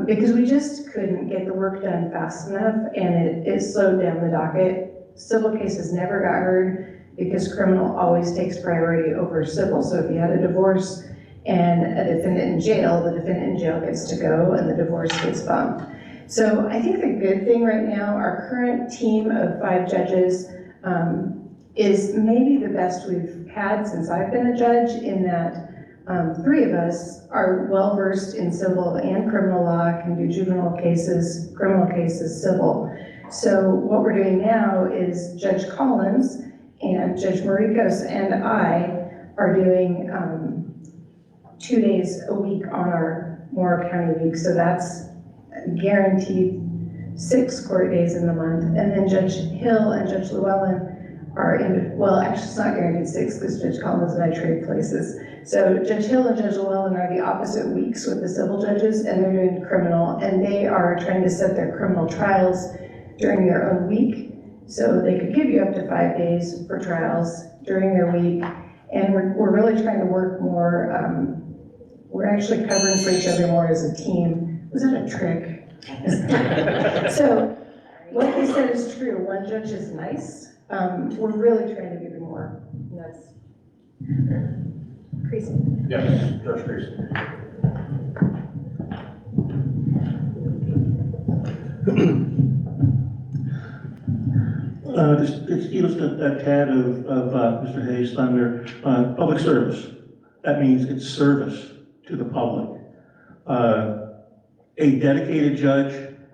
because we just couldn't get the work done fast enough, and it slowed down the docket. Civil cases never got heard because criminal always takes priority over civil. So if you had a divorce and a defendant in jail, the defendant in jail gets to go and the divorce gets bumped. So I think the good thing right now, our current team of 5 judges is maybe the best we've had since I've been a judge, in that 3 of us are well-versed in civil and criminal law, can do juvenile cases, criminal cases, civil. So what we're doing now is Judge Collins and Judge Maricos and I are doing 2 days a week on our Morrow County week. So that's guaranteed 6 court days in the month. And then Judge Hill and Judge Llewellyn are actually it's not guaranteed 6 because Judge Collins and I trade places. So Judge Hill and Judge Llewellyn are the opposite weeks with the civil judges, and they're doing criminal, and they are trying to set their criminal trials during their own week. So they could give you up to 5 days for trials during their week. And we're really trying to work more, we're actually covering for each other more as a team. Was that a trick? So what he said is true. One judge is nice. We're really trying to give you more. That's crazy. Yes, Judge Creasy. Just give us a tad of Mr. Hayes' thunder. Public service. That means it's service to the public. A dedicated judge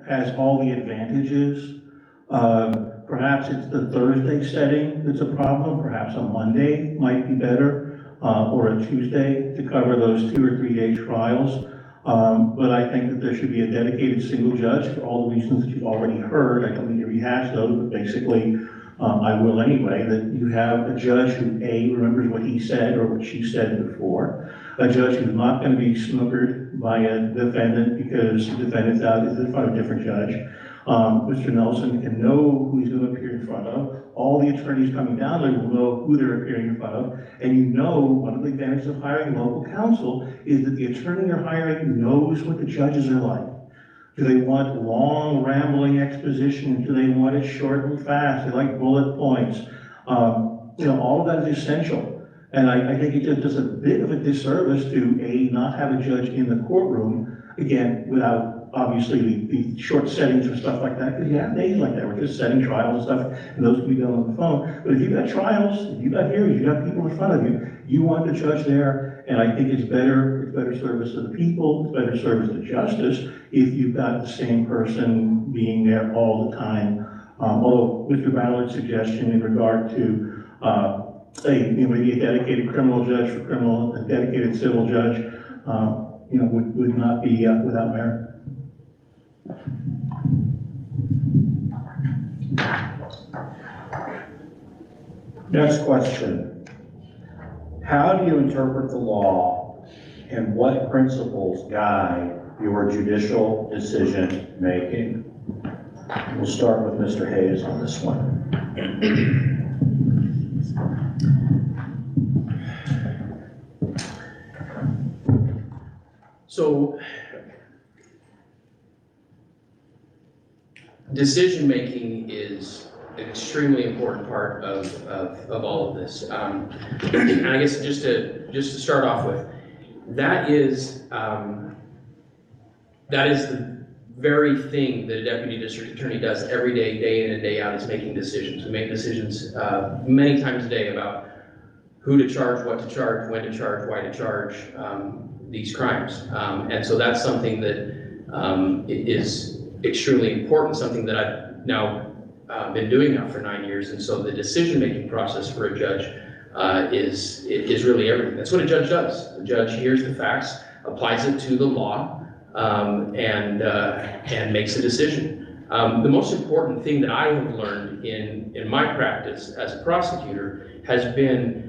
has all the advantages. Perhaps it's the Thursday setting that's a problem. Perhaps a Monday might be better, or a Tuesday to cover those 2 or 3 day trials. But I think that there should be a dedicated single judge for all the reasons that you've already heard. I don't need to rehash those, but basically, I will anyway, that you have a judge who A, remembers what he said or what she said before, a judge who's not going to be snookered by a defendant because the defendant's out in front of a different judge. Mr. Nelson can know who he's going to appear in front of. All the attorneys coming down there will know who they're appearing in front of. And you know, one of the advantages of hiring local counsel is that the attorney you're hiring knows what the judges are like. Do they want long, rambling exposition? Do they want it short and fast? They like bullet points. All of that is essential. And I think it just does a bit of a disservice to not have a judge in the courtroom, again, without obviously the short settings or stuff like that, because you have days like that, we're just setting trials and stuff, and those can be done on the phone. But if you've got trials, if you've got hearings, you've got people in front of you, you want the judge there, and I think it's better service to the people, it's better service to justice if you've got the same person being there all the time. Although Mr. Ballard's suggestion in regard to maybe a dedicated criminal judge for criminal, a dedicated civil judge, would not be without merit. Next question. How do you interpret the law, and what principles guide your judicial decision making? We'll start with Mr. Hayes on this one. So, decision-making is an extremely important part of all of this. And I guess just to start off with, that is the very thing that a deputy district attorney does every day, day in and day out, is making decisions. We make decisions many times a day about who to charge, what to charge, when to charge, why to charge these crimes. And so that's something that is extremely important, something that I've now been doing now for 9 years. And so the decision-making process for a judge is really everything. That's what a judge does. The judge hears the facts, applies it to the law, and makes a decision. The most important thing that I have learned in my practice as a prosecutor has been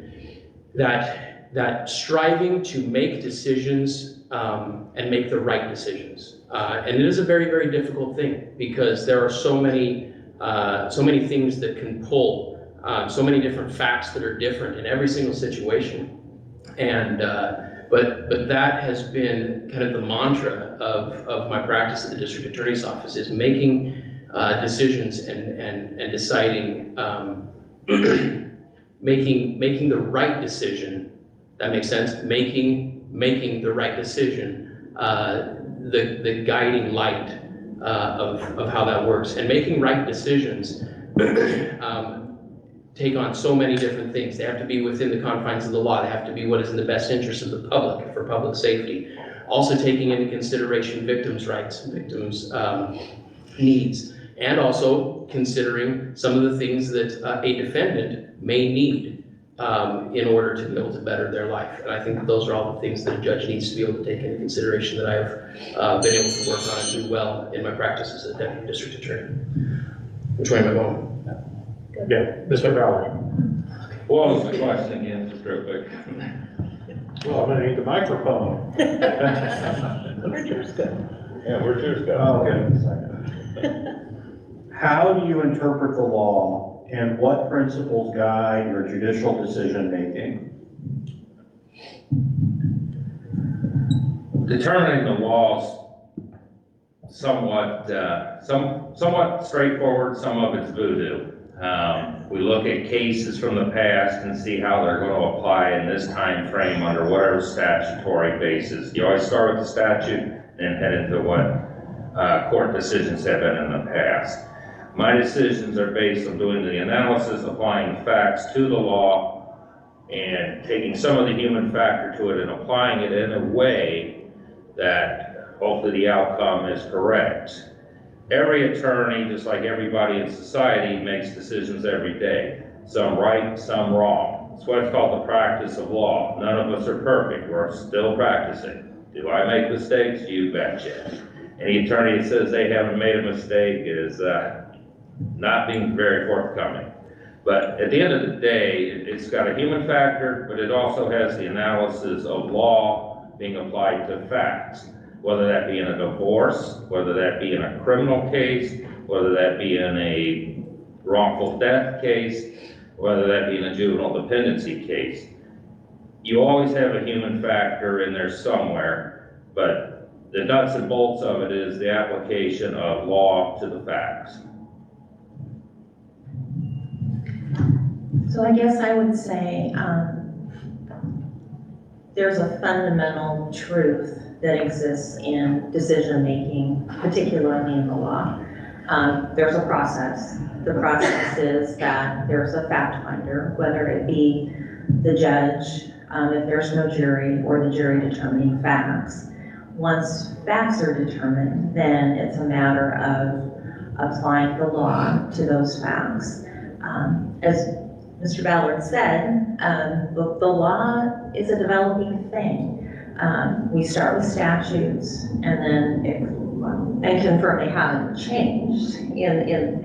that striving to make decisions and make the right decisions. And it is a very, very difficult thing because there are so many things that can pull, so many different facts that are different in every single situation. And but that has been kind of the mantra of my practice at the district attorney's office, is making decisions and deciding, making the right decision. That makes sense. Making the right decision, the guiding light of how that works, and making right decisions take on so many different things. They have to be within the confines of the law. They have to be what is in the best interest of the public, for public safety. Also taking into consideration victims' rights, victims' needs, and also considering some of the things that a defendant may need in order to be able to better their life. And I think that those are all the things that a judge needs to be able to take into consideration that I've been able to work on and do well in my practice as a deputy district attorney. Which way am I going? Yeah, Mr. Ballard. What was the question again, just real quick? Well, I'm gonna need the microphone. Where'd yours go? Yeah, where's yours go? Oh, okay. How do you interpret the law, and what principles guide your judicial decision-making? Determining the laws somewhat straightforward, some of it's voodoo. We look at cases from the past and see how they're going to apply in this time frame under whatever statutory basis. You always start with the statute, then head into what court decisions have been in the past. My decisions are based on doing the analysis, applying the facts to the law, and taking some of the human factor to it and applying it in a way that hopefully the outcome is correct. Every attorney, just like everybody in society, makes decisions every day. Some right, some wrong. It's what it's called the practice of law. None of us are perfect. We're still practicing. Do I make mistakes? You betcha. Any attorney that says they haven't made a mistake is not being very forthcoming. But at the end of the day, it's got a human factor, but it also has the analysis of law being applied to facts. Whether that be in a divorce, whether that be in a criminal case, whether that be in a wrongful death case, whether that be in a juvenile dependency case. You always have a human factor in there somewhere, but the nuts and bolts of it is the application of law to the facts. So I guess I would say there's a fundamental truth that exists in decision-making, particularly in the law. There's a process. The process is that there's a fact finder, whether it be the judge, if there's no jury, or the jury determining facts. Once facts are determined, then it's a matter of applying the law to those facts. As Mr. Ballard said, the law is a developing thing. We start with statutes, and then and confirm they haven't changed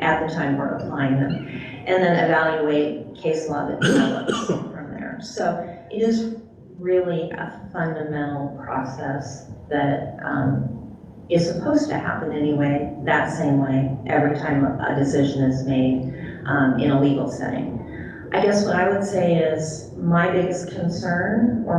at the time we're applying them, and then evaluate case law that develops from there. So it is really a fundamental process that is supposed to happen anyway, that same way, every time a decision is made in a legal setting. I guess what I would say is my biggest concern, or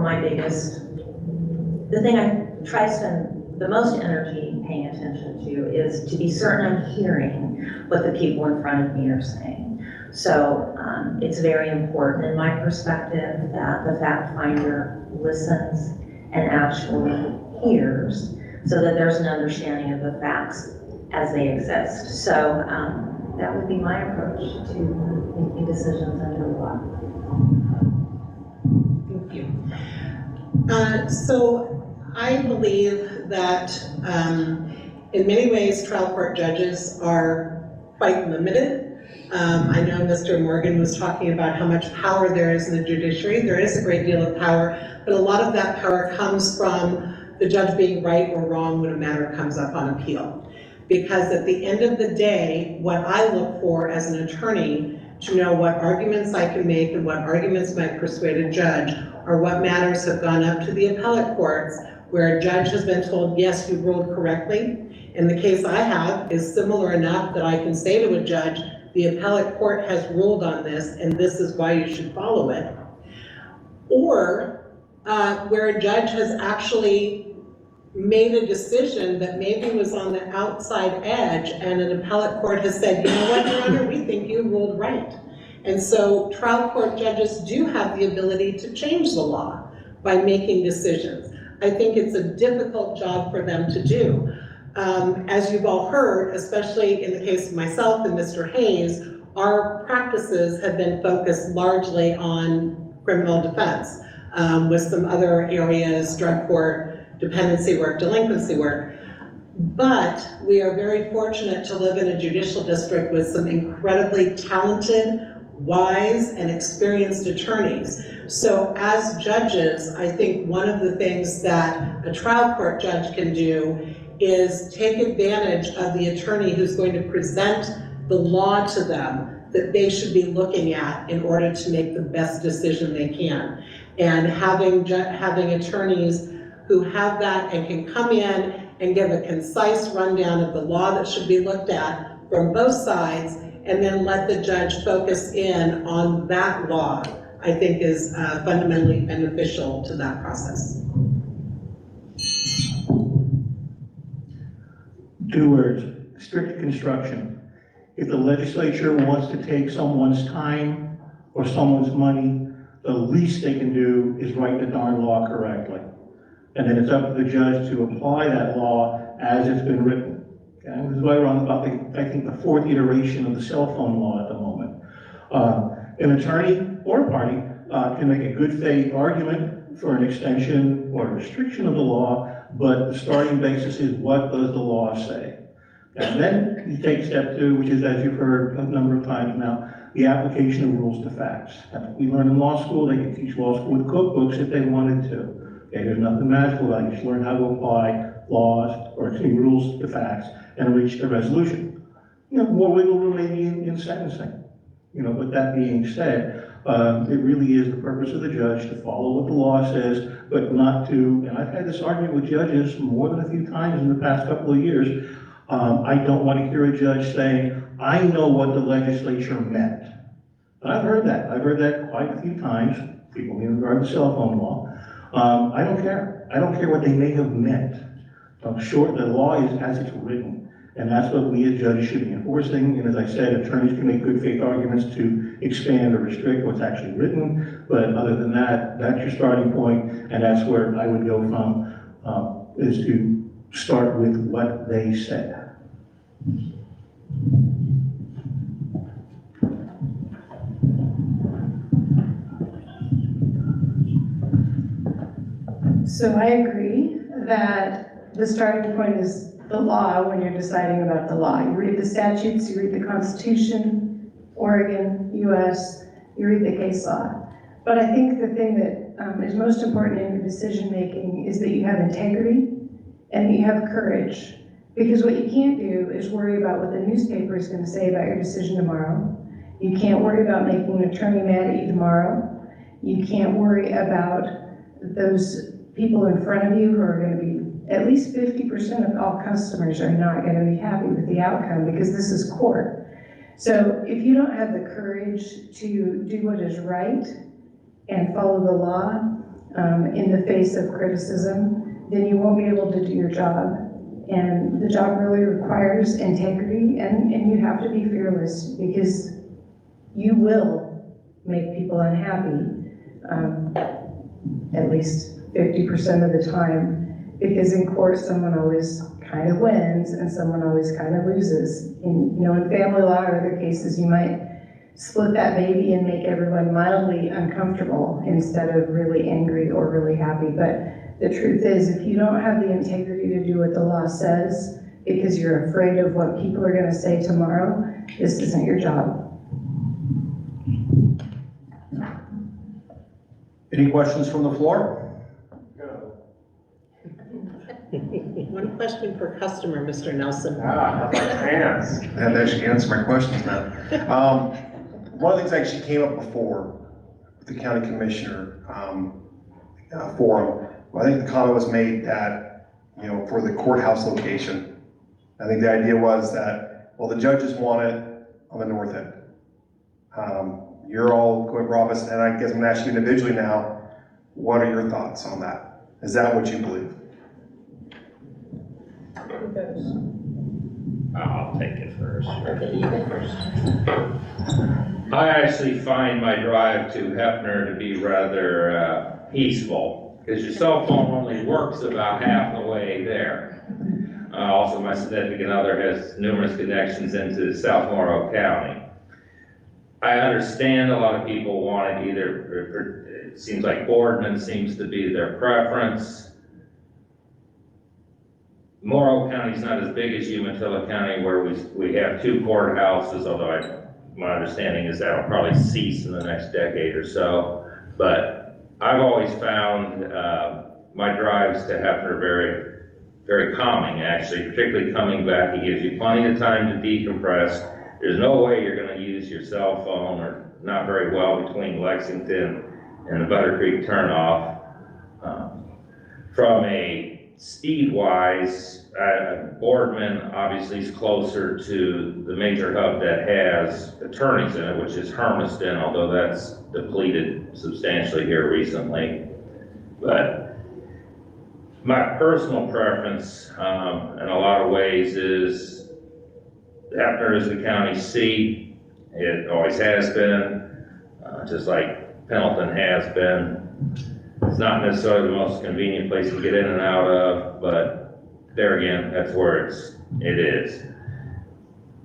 the thing I try to spend the most energy paying attention to, is to be certain I'm hearing what the people in front of me are saying. So it's very important in my perspective that the fact finder listens and actually hears, so that there's an understanding of the facts as they exist. So that would be my approach to making decisions under the law. Thank you. So I believe that In many ways, trial court judges are quite limited. I know Mr. Morgan was talking about how much power there is in the judiciary. There is a great deal of power, but a lot of that power comes from the judge being right or wrong when a matter comes up on appeal. Because at the end of the day, what I look for as an attorney to know what arguments I can make and what arguments might persuade a judge are what matters have gone up to the appellate courts where a judge has been told, yes, you ruled correctly. And the case I have is similar enough that I can say to a judge, the appellate court has ruled on this and this is why you should follow it. Or where a judge has actually made a decision that maybe was on the outside edge and an appellate court has said, you know what, Your Honor, we think you ruled right. And so trial court judges do have the ability to change the law by making decisions. I think it's a difficult job for them to do. As you've all heard, especially in the case of myself and Mr. Hayes, our practices have been focused largely on criminal defense, with some other areas, drug court, dependency work, delinquency work. But we are very fortunate to live in a judicial district with some incredibly talented, wise, and experienced attorneys. So as judges, I think one of the things that a trial court judge can do is take advantage of the attorney who's going to present the law to them that they should be looking at in order to make the best decision they can. And having attorneys who have that and can come in and give a concise rundown of the law that should be looked at from both sides, and then let the judge focus in on that law, I think is fundamentally beneficial to that process. 2 words, strict construction. If the legislature wants to take someone's time or someone's money, the least they can do is write the darn law correctly. And then it's up to the judge to apply that law as it's been written. Okay? This is why we're on about, I think, the 4th iteration of the cell phone law at the moment. An attorney or a party can make a good faith argument for an extension or restriction of the law, but the starting basis is what does the law say? And then you take step 2, which is, as you've heard a number of times now, the application of rules to facts. We learn in law school, they can teach law school with cookbooks if they wanted to. Okay, there's nothing magical about it. You just learn how to apply laws, or rules to facts, and reach a resolution. You know, more wiggle room maybe in sentencing. You know, but that being said, it really is the purpose of the judge to follow what the law says, but not to, and I've had this argument with judges more than a few times in the past couple of years. I don't want to hear a judge saying, I know what the legislature meant. And I've heard that. I've heard that quite a few times, people in regard to cell phone law. I don't care. I don't care what they may have meant. I'm sure the law is as it's written, and that's what we as judges should be enforcing. And as I said, attorneys can make good faith arguments to expand or restrict what's actually written, but other than that, that's your starting point, and that's where I would go from, is to start with what they said. So I agree that the starting point is the law when you're deciding about the law. You read the statutes, you read the Constitution, Oregon, US, you read the case law. But I think the thing that is most important in your decision making is that you have integrity and that you have courage. Because what you can't do is worry about what the newspaper is going to say about your decision tomorrow. You can't worry about making an attorney mad at you tomorrow. You can't worry about those people in front of you who are going to be, at least 50% of all customers are not going to be happy with the outcome because this is court. So if you don't have the courage to do what is right and follow the law in the face of criticism, then you won't be able to do your job. And the job really requires integrity, and you have to be fearless because you will make people unhappy, at least 50% of the time, because in court someone always kind of wins and someone always kind of loses. In family law or other cases, you might split that baby and make everyone mildly uncomfortable instead of really angry or really happy. But the truth is, if you don't have the integrity to do what the law says, because you're afraid of what people are gonna say tomorrow, this isn't your job. Any questions from the floor? One question per customer, Mr. Nelson. Hands. I had to actually answer my questions now. One of the things actually came up before with the county commissioner forum. I think the comment was made that, you know, for the courthouse location, I think the idea was that, well, the judges want it on the north end. You're all going Robinson, and I guess I'm gonna ask you individually now, what are your thoughts on that? Is that what you believe? I'll take it first. Okay, you go first. I actually find my drive to Hefner to be rather peaceful, because your cell phone only works about half the way there. Also, my significant other has numerous connections into South Morrow County. I understand a lot of people want it either, it seems like Boardman seems to be their preference. Morrow County is not as big as Umatilla County, where we have two courthouses, although my understanding is that'll probably cease in the next decade or so. But I've always found my drives to Hefner very, very calming, actually, particularly coming back. It gives you plenty of time to decompress. There's no way you're going to use your cell phone, or not very well, between Lexington and the Butter Creek turnoff. From a speed-wise, Boardman obviously is closer to the major hub that has attorneys in it, which is Hermiston, although that's depleted substantially here recently. But my personal preference, in a lot of ways, is Hefner is the county seat. It always has been, just like Pendleton has been. It's not necessarily the most convenient place to get in and out of, but there again, that's where it is.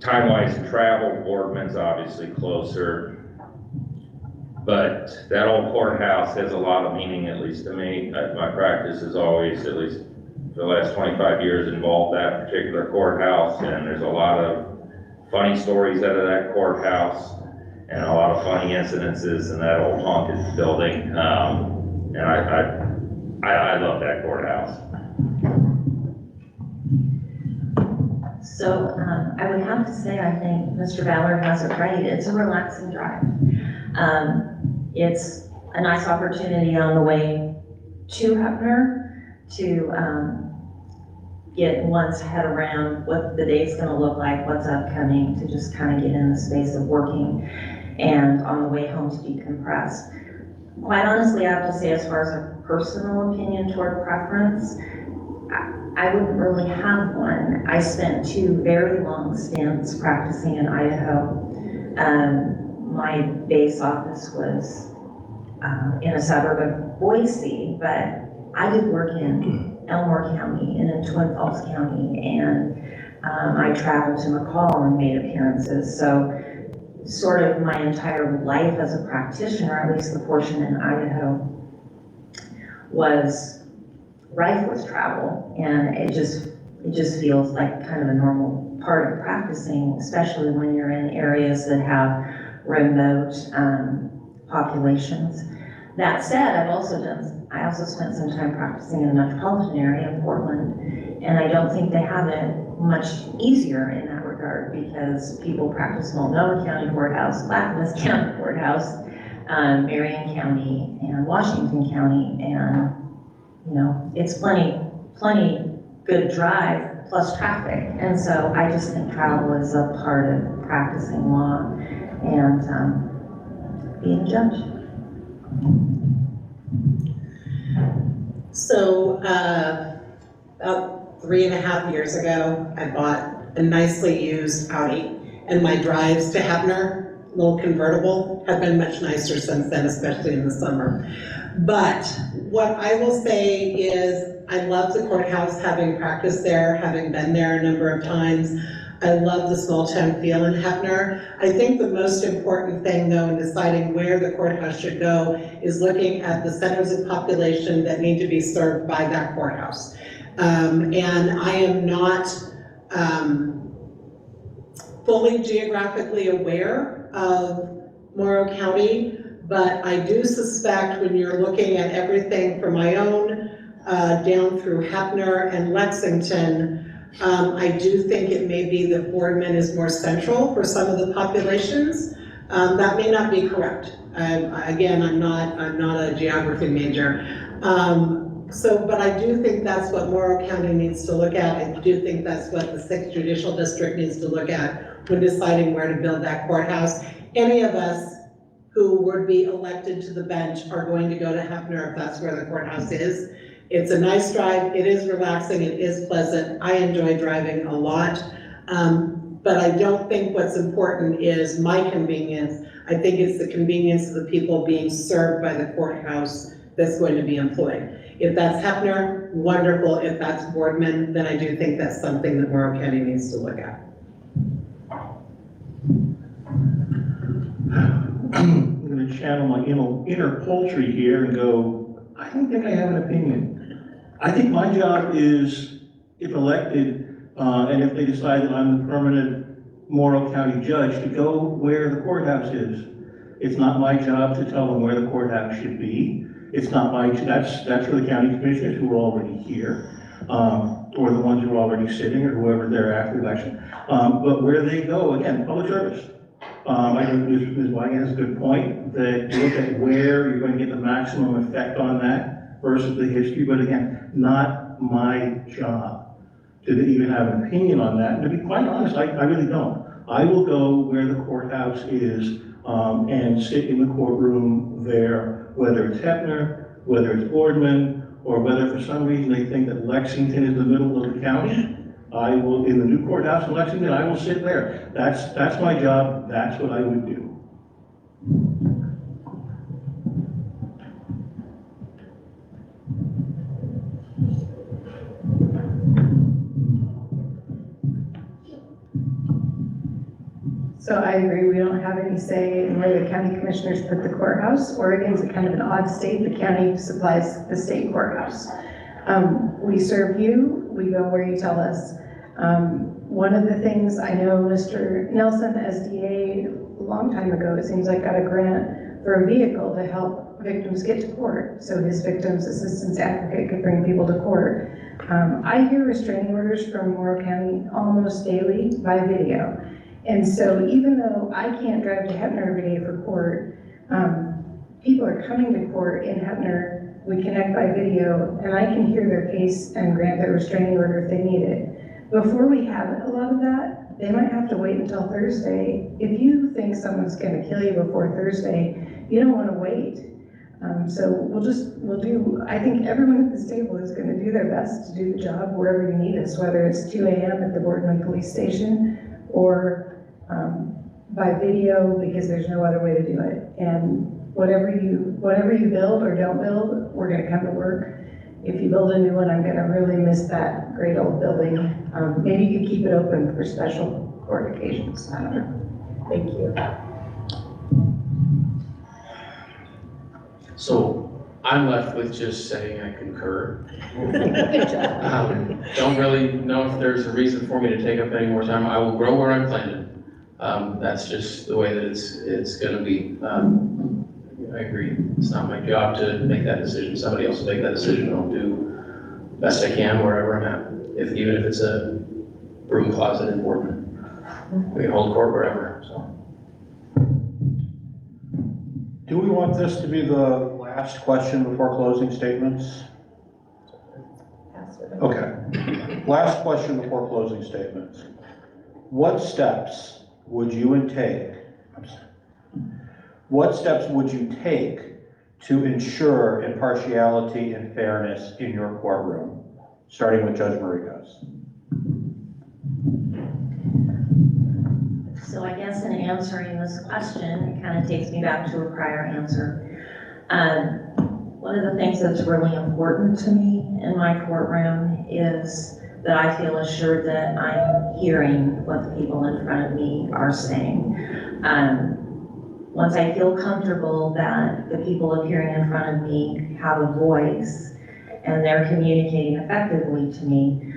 Time-wise and travel, Boardman's obviously closer, but that old courthouse has a lot of meaning, at least to me. My practice has always, at least for the last 25 years, involved that particular courthouse, and there's a lot of funny stories out of that courthouse, and a lot of funny incidences in that old haunted building. And I love that courthouse. So I would have to say, I think Mr. Ballard has it right. It's a relaxing drive. It's a nice opportunity on the way to Hefner to get one's head around what the day's going to look like, what's upcoming, to just kind of get in the space of working, and on the way home to decompress. Quite honestly, I have to say, as far as a personal opinion toward preference, I wouldn't really have one. I spent 2 very long stints practicing in Idaho. My base office was in a suburb of Boise, but I did work in Elmore County and in Twin Falls County, and I traveled to McCall and made appearances. So sort of my entire life as a practitioner, at least the portion in Idaho, was rife with travel, and it just feels like kind of a normal part of practicing, especially when you're in areas that have remote populations. That said, I also spent some time practicing in the metropolitan area of Portland, and I don't think they have it much easier in that regard, because people practice Multnomah County Courthouse, Clackamas County Courthouse, Marion County, and Washington County, and you know, it's plenty good drive plus traffic. And so I just think travel is a part of practicing law and being a judge. So about 3.5 years ago, I bought a nicely used Audi, and my drives to Hefner, little convertible, have been much nicer since then, especially in the summer. But what I will say is, I love the courthouse, having practiced there, having been there a number of times. I love the small town feel in Hefner. I think the most important thing, though, in deciding where the courthouse should go is looking at the centers of population that need to be served by that courthouse. And I am not fully geographically aware of Morrow County, but I do suspect when you're looking at everything from my own down through Hefner and Lexington, I do think it may be that Boardman is more central for some of the populations. That may not be correct. Again, I'm not a geography major. But I do think that's what Morrow County needs to look at. I do think that's what the 6th Judicial District needs to look at when deciding where to build that courthouse. Any of us who would be elected to the bench are going to go to Hefner if that's where the courthouse is. It's a nice drive, it is relaxing, it is pleasant. I enjoy driving a lot. But I don't think what's important is my convenience. I think it's the convenience of the people being served by the courthouse that's going to be employed. If that's Hefner, wonderful. If that's Boardman, then I do think that's something that Morrow County needs to look at. I'm going to channel my inner poultry here and go, I don't think I have an opinion. I think my job is, if elected, and if they decide that I'm the permanent Morrow County judge, to go where the courthouse is. It's not my job to tell them where the courthouse should be. It's not that's for the county commissioners who are already here, or the ones who are already sitting, or whoever they're after election. But where they go, again, public service. I think Ms. Wying has a good point, that you look at where you're going to get the maximum effect on that versus the history, but again, not my job to even have an opinion on that. And to be quite honest, I really don't. I will go where the courthouse is and sit in the courtroom there, whether it's Hefner, whether it's Boardman, or whether for some reason they think that Lexington is the middle of the county. I will, in the new courthouse in Lexington, I will sit there. That's my job, that's what I would do. So I agree, we don't have any say in where the county commissioners put the courthouse. Oregon's kind of an odd state, the county supplies the state courthouse. We serve you, we go where you tell us. One of the things I know Mr. Nelson, SDA, a long time ago, it seems like, got a grant for a vehicle to help victims get to court. So his victims assistance advocate could bring people to court. I hear restraining orders from Morrow County almost daily by video. And so even though I can't drive to Hefner every day for court, people are coming to court in Hefner. We connect by video, and I can hear their case and grant their restraining order if they need it. Before we have a lot of that, they might have to wait until Thursday. If you think someone's going to kill you before Thursday, you don't want to wait. So we'll do, I think everyone at this table is going to do their best to do the job wherever you need us, whether it's 2 a.m. at the Boardman Police Station or by video, because there's no other way to do it. And whatever you build or don't build, we're going to come to work. If you build a new one, I'm going to really miss that great old building. Maybe you could keep it open for special court occasions. I don't know. Thank you. So I'm left with just saying I concur. Good job. Don't really know if there's a reason for me to take up any more time. I will grow where I'm planted. That's just the way that it's gonna be. I agree. It's not my job to make that decision. Somebody else will make that decision. I'll do the best I can wherever I'm at. Even if it's a broom closet in Boardman. We can hold court wherever, so. Do we want this to be the last question before closing statements? Okay. Last question before closing statements. What steps would you take to ensure impartiality and fairness in your courtroom? Starting with Judge Maricos. So I guess in answering this question, it kind of takes me back to a prior answer. One of the things that's really important to me in my courtroom is that I feel assured that I'm hearing what the people in front of me are saying. Once I feel comfortable that the people appearing in front of me have a voice and they're communicating effectively to me,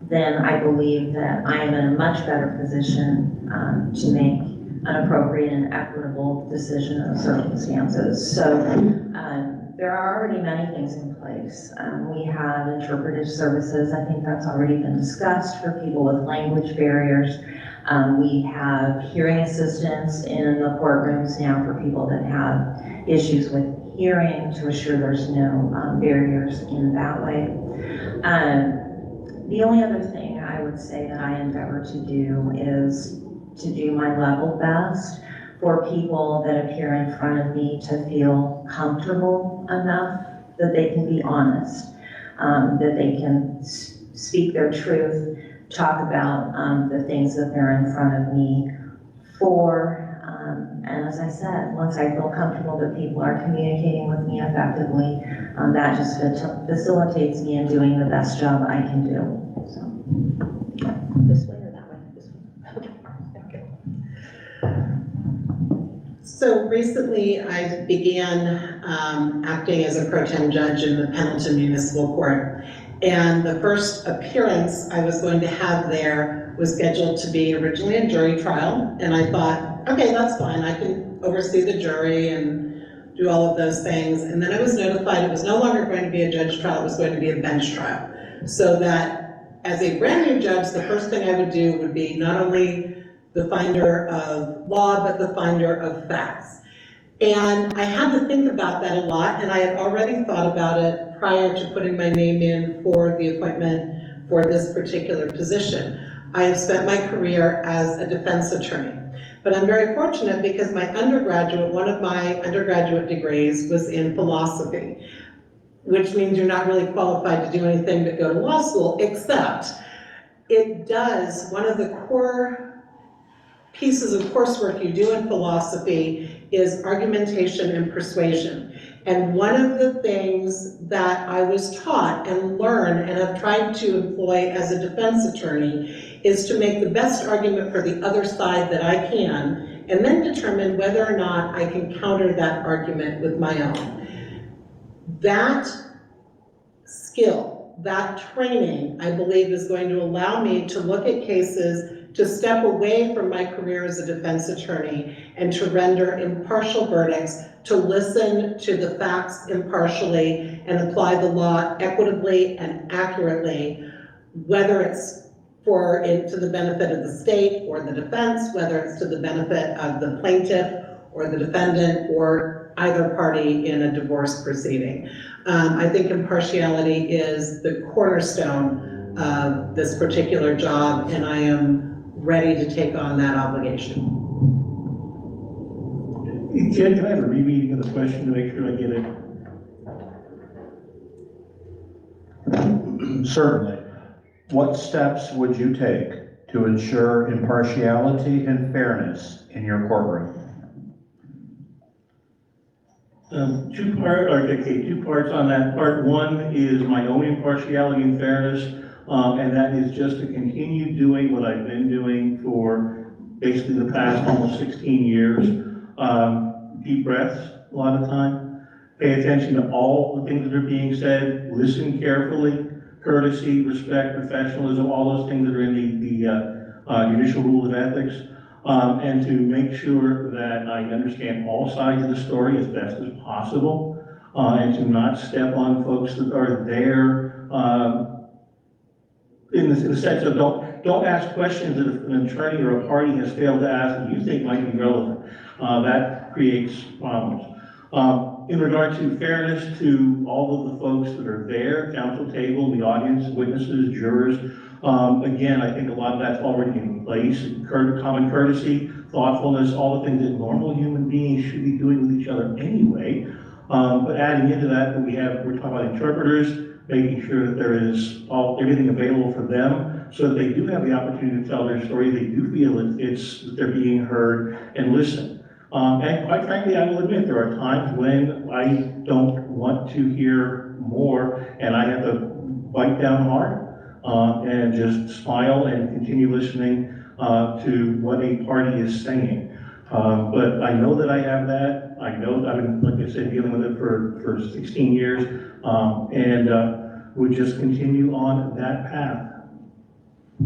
then I believe that I am in a much better position to make an appropriate and equitable decision in the circumstances. So there are already many things in place. We have interpretive services. I think that's already been discussed for people with language barriers. We have hearing assistance in the courtrooms now for people that have issues with hearing to assure there's no barriers in that way. The only other thing I would say that I endeavor to do is to do my level best for people that appear in front of me to feel comfortable enough that they can be honest, that they can speak their truth, talk about the things that they're in front of me for. And as I said, once I feel comfortable that people are communicating with me effectively, that just facilitates me in doing the best job I can do. So, this way or that way? This way. Okay. So recently I began acting as a pro tem judge in the Pendleton Municipal Court. And the first appearance I was going to have there was scheduled to be originally a jury trial. And I thought, okay, that's fine. I can oversee the jury and do all of those things. And then I was notified it was no longer going to be a judge trial, it was going to be a bench trial. So that as a brand new judge, the first thing I would do would be not only the finder of law, but the finder of facts. And I had to think about that a lot, and I had already thought about it prior to putting my name in for the appointment for this particular position. I have spent my career as a defense attorney, but I'm very fortunate because one of my undergraduate degrees was in philosophy, which means you're not really qualified to do anything but go to law school, except it does, one of the core pieces of coursework you do in philosophy is argumentation and persuasion. And one of the things that I was taught and learned and have tried to employ as a defense attorney is to make the best argument for the other side that I can, and then determine whether or not I can counter that argument with my own. That skill, that training, I believe is going to allow me to look at cases, to step away from my career as a defense attorney and to render impartial verdicts, to listen to the facts impartially and apply the law equitably and accurately, whether it's to the benefit of the state or the defense, whether it's to the benefit of the plaintiff or the defendant or either party in a divorce proceeding. I think impartiality is the cornerstone of this particular job, and I am ready to take on that obligation. Jen, can I have a rereading of the question to make sure I get it? Certainly. What steps would you take to ensure impartiality and fairness in your courtroom? Two parts on that. Part one is my own impartiality and fairness, and that is just to continue doing what I've been doing for basically the past almost 16 years. Deep breaths a lot of time, pay attention to all the things that are being said, listen carefully, courtesy, respect, professionalism, all those things that are in the judicial rules of ethics. And to make sure that I understand all sides of the story as best as possible, and to not step on folks that are there in the sense of don't ask questions that an attorney or a party has failed to ask that you think might be relevant. That creates problems. In regard to fairness to all of the folks that are there, counsel table, the audience, witnesses, jurors, again, I think a lot of that's already in place. Common courtesy, thoughtfulness, all the things that normal human beings should be doing with each other anyway. But adding into that, we're talking about interpreters, making sure that there is everything available for them so that they do have the opportunity to tell their story. They do feel that they're being heard and listened. And quite frankly, I will admit there are times when I don't want to hear more and I have to bite down hard and just smile and continue listening to what a party is saying. But I know that I have that. I know I've been, like I said, dealing with it for 16 years, and we just continue on that path. I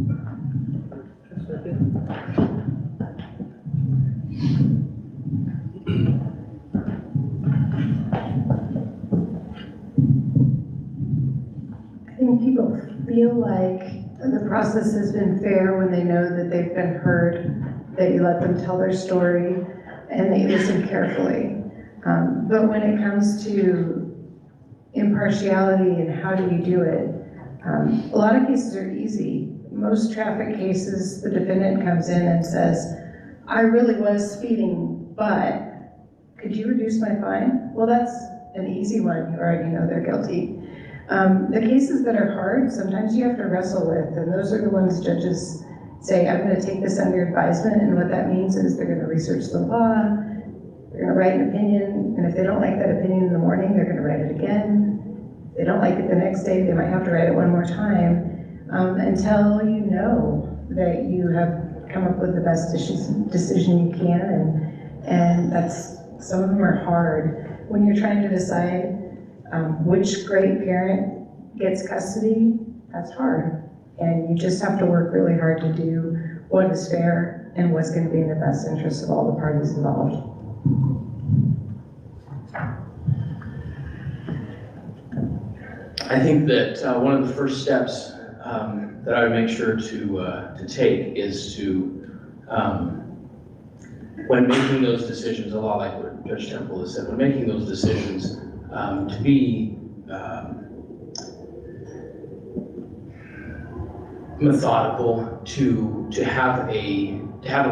think people feel like the process has been fair when they know that they've been heard, that you let them tell their story, and that you listen carefully. But when it comes to impartiality and how do you do it, a lot of cases are easy. Most traffic cases, the defendant comes in and says, I really was speeding, but could you reduce my fine? Well, that's an easy one. You already know they're guilty. The cases that are hard, sometimes you have to wrestle with, and those are the ones judges say, I'm going to take this under advisement, and what that means is they're going to research the law, they're going to write an opinion, and if they don't like that opinion in the morning, they're going to write it again. If they don't like it the next day, they might have to write it one more time, until you know that you have come up with the best decision you can, and that's, some of them are hard. When you're trying to decide which great parent gets custody, that's hard. And you just have to work really hard to do what is fair and what's going to be in the best interest of all the parties involved. I think that one of the first steps that I would make sure to take is to, when making those decisions, a lot like what Judge Temple has said, when making those decisions, to be methodical, to have a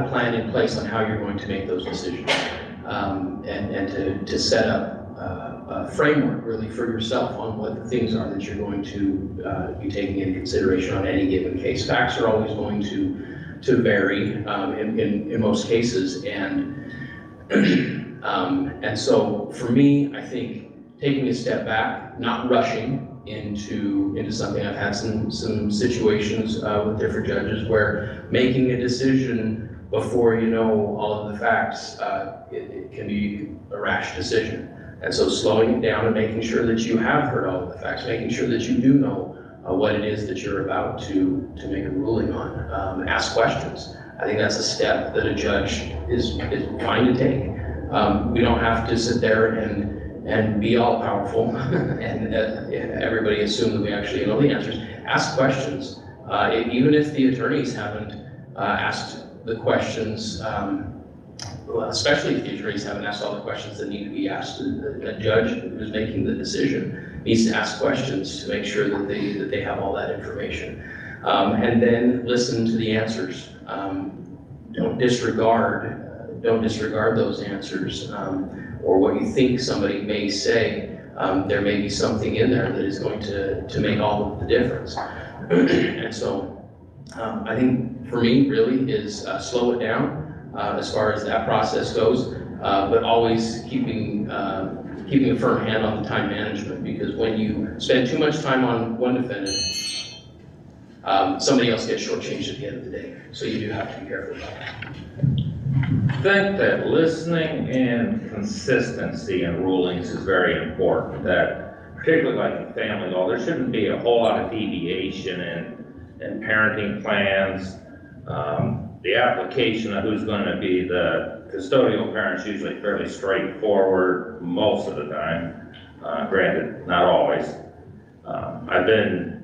plan in place on how you're going to make those decisions, and to set up a framework really for yourself on what the things are that you're going to be taking into consideration on any given case. Facts are always going to vary in most cases, and so for me, I think taking a step back, not rushing into something. I've had some situations with different judges where making a decision before you know all of the facts, it can be a rash decision. And so slowing it down and making sure that you have heard all of the facts, making sure that you do know what it is that you're about to make a ruling on. Ask questions. I think that's a step that a judge is fine to take. We don't have to sit there and be all powerful and everybody assume that we actually know the answers. Ask questions. Even if the attorneys haven't asked the questions, especially if the attorneys haven't asked all the questions that need to be asked, a judge who's making the decision needs to ask questions to make sure that they have all that information. And then listen to the answers. Don't disregard those answers, or what you think somebody may say. There may be something in there that is going to make all of the difference. And so I think for me really is slow it down as far as that process goes, but always keeping a firm hand on the time management, because when you spend too much time on one defendant, somebody else gets shortchanged at the end of the day. So you do have to be careful about that. I think that listening and consistency in rulings is very important. That particularly like in family law, there shouldn't be a whole lot of deviation in parenting plans. The application of who's going to be the custodial parent is usually fairly straightforward most of the time. Granted, not always. I've been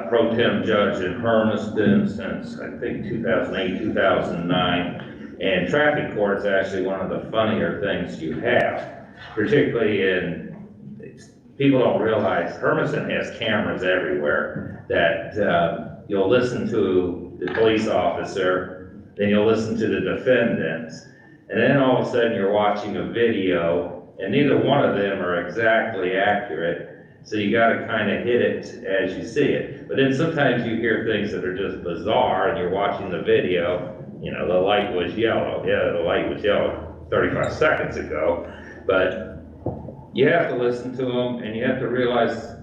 pro tem judge in Hermiston since I think 2008, 2009. And traffic court is actually one of the funnier things you have, particularly people don't realize Hermiston has cameras everywhere that you'll listen to the police officer, then you'll listen to the defendant, and then all of a sudden you're watching a video and neither one of them are exactly accurate. So you got to kind of hit it as you see it. But then sometimes you hear things that are just bizarre and you're watching the video. You know, the light was yellow. Yeah, the light was yellow 35 seconds ago. But you have to listen to them and you have to realize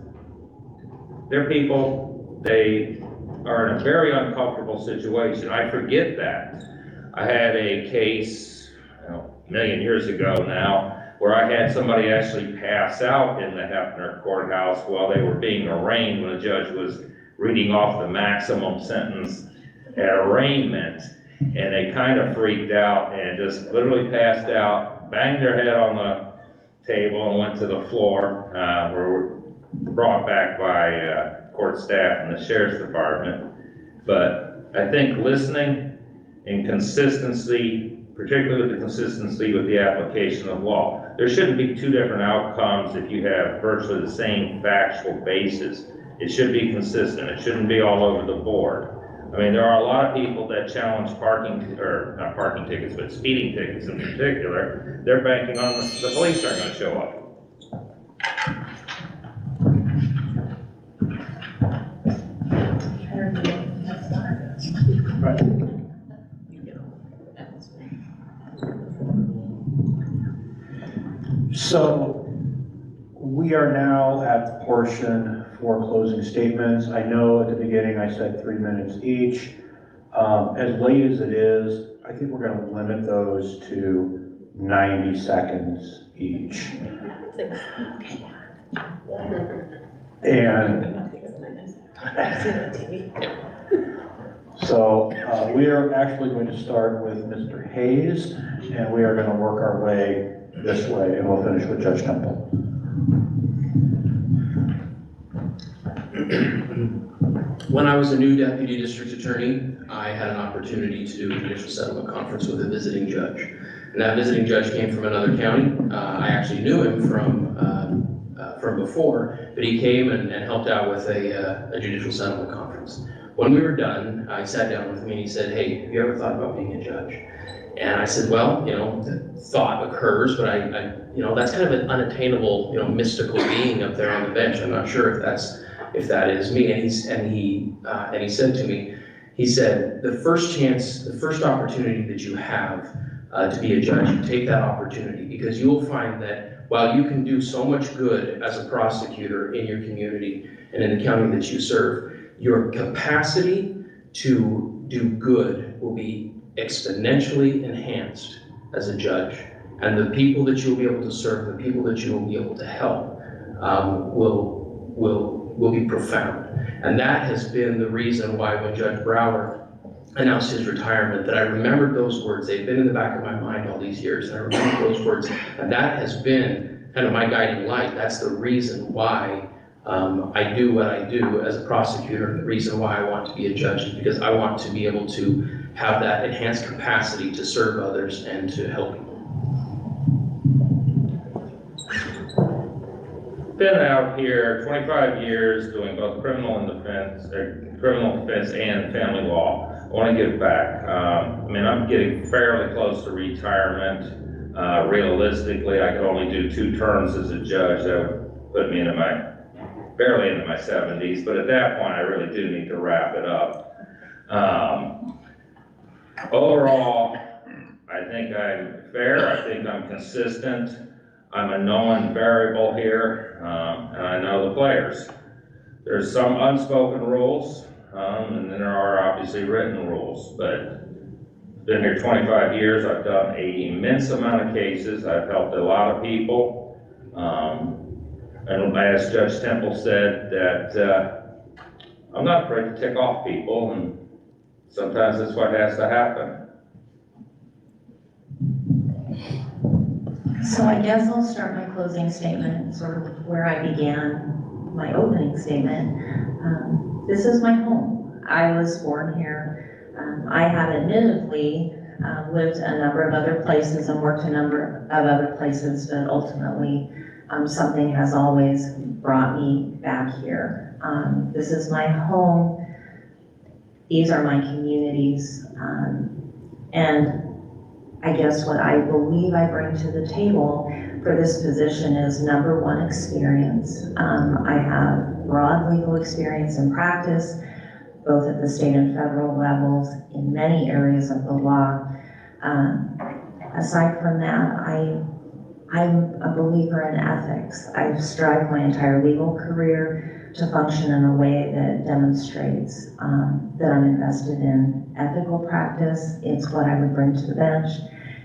they're people, they are in a very uncomfortable situation. I forget that. I had a case, a million years ago now, where I had somebody actually pass out in the Hefner courthouse while they were being arraigned when the judge was reading off the maximum sentence at arraignment, and they kind of freaked out and just literally passed out, banged their head on the table and went to the floor, were brought back by court staff and the sheriff's department. But I think listening and consistency, particularly with the consistency with the application of law, there shouldn't be two different outcomes if you have virtually the same factual basis. It should be consistent. It shouldn't be all over the board. I mean, there are a lot of people that challenge parking, or not parking tickets, but speeding tickets in particular. They're banking on the police aren't going to show up. So we are now at the portion for closing statements. I know at the beginning I said 3 minutes each. As late as it is, I think we're going to limit those to 90 seconds each. And so we are actually going to start with Mr. Hayes, and we are going to work our way this way, and we'll finish with Judge Temple. When I was a new deputy district attorney, I had an opportunity to do a judicial settlement conference with a visiting judge. And that visiting judge came from another county. I actually knew him from before, but he came and helped out with a judicial settlement conference. When we were done, I sat down with him and he said, "Hey, have you ever thought about being a judge?" And I said, "Well, the thought occurs, but I that's kind of an unattainable, mystical being up there on the bench. I'm not sure if that is me." And he said to me, he said, the first opportunity that you have to be a judge, you take that opportunity, because you will find that while you can do so much good as a prosecutor in your community and in the county that you serve, your capacity to do good will be exponentially enhanced as a judge. And the people that you'll be able to serve, the people that you will be able to help, will be profound. And that has been the reason why when Judge Brower announced his retirement, that I remembered those words. They've been in the back of my mind all these years, and I remember those words. And that has been kind of my guiding light. That's the reason why I do what I do as a prosecutor, and the reason why I want to be a judge is because I want to be able to have that enhanced capacity to serve others and to help people. Been out here 25 years doing both criminal defense and family law. I want to give back. I'm getting fairly close to retirement. Realistically, I could only do 2 terms as a judge. That would put me barely into my 70s, but at that point, I really do need to wrap it up. Overall, I think I'm fair. I think I'm consistent. I'm a known variable here, and I know the players. There's some unspoken rules, and then there are obviously written rules, but been here 25 years. I've done an immense amount of cases. I've helped a lot of people. And as Judge Temple said, that I'm not afraid to tick off people, and sometimes that's what has to happen. So I guess I'll start my closing statement sort of where I began my opening statement. This is my home. I was born here. I have admittedly lived a number of other places and worked a number of other places, but ultimately something has always brought me back here. This is my home. These are my communities. And I guess what I believe I bring to the table for this position is number one, experience. I have broad legal experience and practice, both at the state and federal levels in many areas of the law. Aside from that, I'm a believer in ethics. I've strived my entire legal career to function in a way that demonstrates that I'm invested in ethical practice. It's what I would bring to the bench.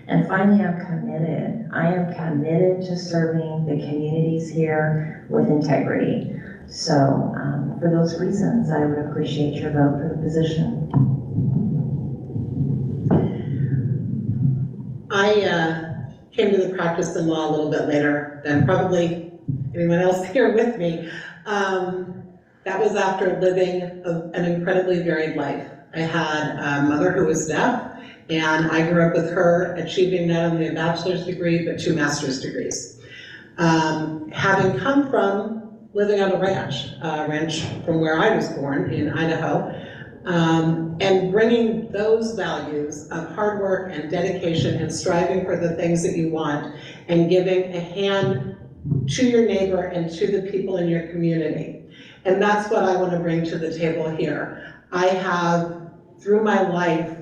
And finally, I'm committed. I am committed to serving the communities here with integrity. So for those reasons, I would appreciate your vote for the position. I came to the practice in law a little bit later than probably anyone else here with me. That was after living an incredibly varied life. I had a mother who was deaf, and I grew up with her achieving not only a bachelor's degree, but 2 master's degrees. Having come from living on a ranch from where I was born in Idaho, and bringing those values of hard work and dedication and striving for the things that you want and giving a hand to your neighbor and to the people in your community. And that's what I want to bring to the table here. I have, through my life,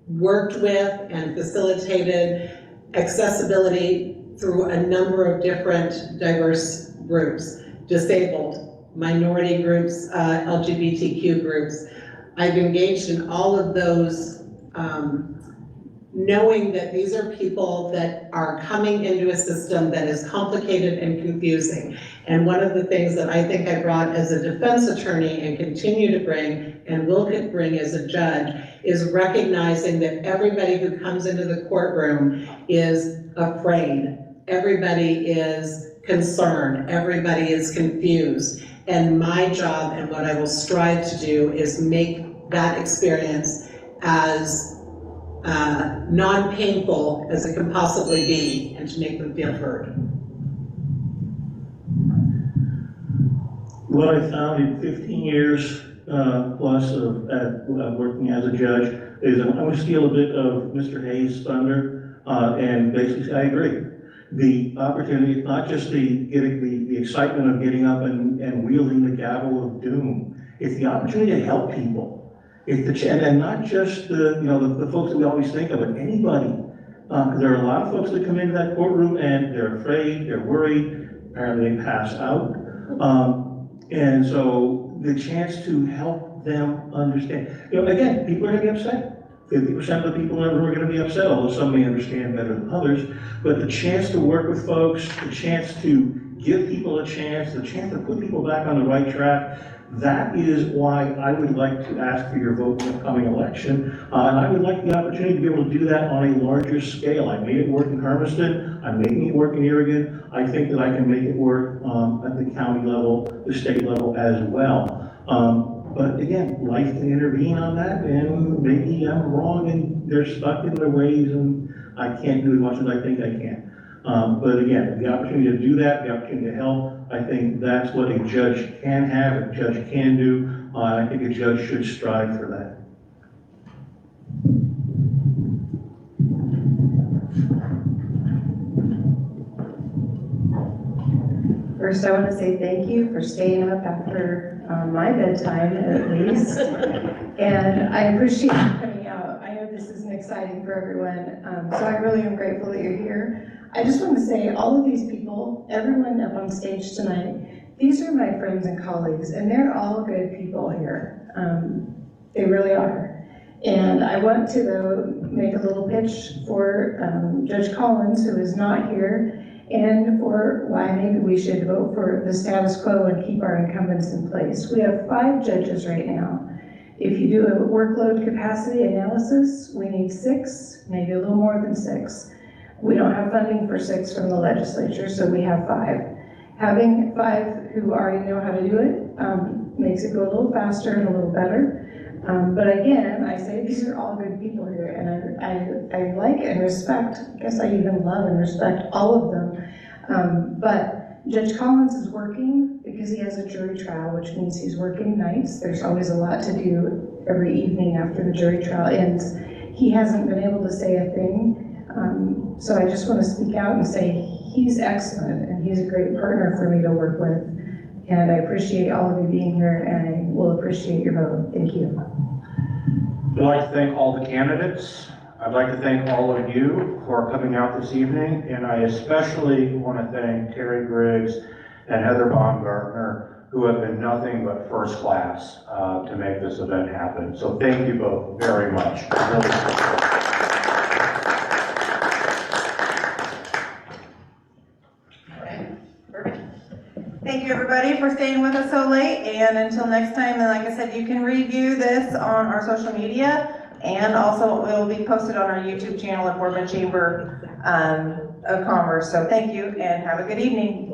worked with and facilitated accessibility through a number of different diverse groups, disabled, minority groups, LGBTQ groups. I've engaged in all of those, knowing that these are people that are coming into a system that is complicated and confusing. And one of the things that I think I brought as a defense attorney and continue to bring and will bring as a judge is recognizing that everybody who comes into the courtroom is afraid. Everybody is concerned. Everybody is confused. And my job and what I will strive to do is make that experience as non-painful as it can possibly be, and to make them feel heard. What I found in 15 years plus of working as a judge is I'm going to steal a bit of Mr. Hayes' thunder and basically say I agree. The opportunity, not just the excitement of getting up and wielding the gavel of doom, it's the opportunity to help people. And not just the folks that we always think of, but anybody. There are a lot of folks that come into that courtroom and they're afraid, they're worried, apparently they pass out. And so the chance to help them understand, again, people are gonna be upset. 50% of the people in the room are gonna be upset, although some may understand better than others. But the chance to work with folks, the chance to give people a chance, the chance to put people back on the right track, that is why I would like to ask for your vote in the coming election. And I would like the opportunity to be able to do that on a larger scale. I made it work in Hermiston, I'm making it work in Oregon. I think that I can make it work at the county level, the state level as well. But again, life can intervene on that, and maybe I'm wrong and they're stuck in their ways and I can't do as much as I think I can. But again, the opportunity to do that, the opportunity to help, I think that's what a judge can have, a judge can do. I think a judge should strive for that. First, I want to say thank you for staying up after my bedtime at least. And I appreciate you coming out. I know this isn't exciting for everyone, so I really am grateful that you're here. I just want to say all of these people, everyone up on stage tonight, these are my friends and colleagues, and they're all good people here. They really are. And I want to, though, make a little pitch for Judge Collins, who is not here, and for why maybe we should vote for the status quo and keep our incumbents in place. We have 5 judges right now. If you do a workload capacity analysis, we need 6, maybe a little more than 6. We don't have funding for 6 from the legislature, so we have 5. Having 5 who already know how to do it makes it go a little faster and a little better. But again, I say these are all good people here, and I like and respect, I guess I even love and respect all of them. But Judge Collins is working because he has a jury trial, which means he's working nights. There's always a lot to do every evening after the jury trial ends. He hasn't been able to say a thing. So I just want to speak out and say he's excellent and he's a great partner for me to work with. And I appreciate all of you being here, and I will appreciate your vote. Thank you. I'd like to thank all the candidates. I'd like to thank all of you for coming out this evening, and I especially want to thank Terry Griggs and Heather Baumgartner, who have been nothing but first class to make this event happen. So thank you both very much. Thank you, everybody. everybody, for staying with us so late, and until next time, and like I said, you can review this on our social media, and also it will be posted on our YouTube channel at Boardman Chamber of Commerce. So thank you, and have a good evening.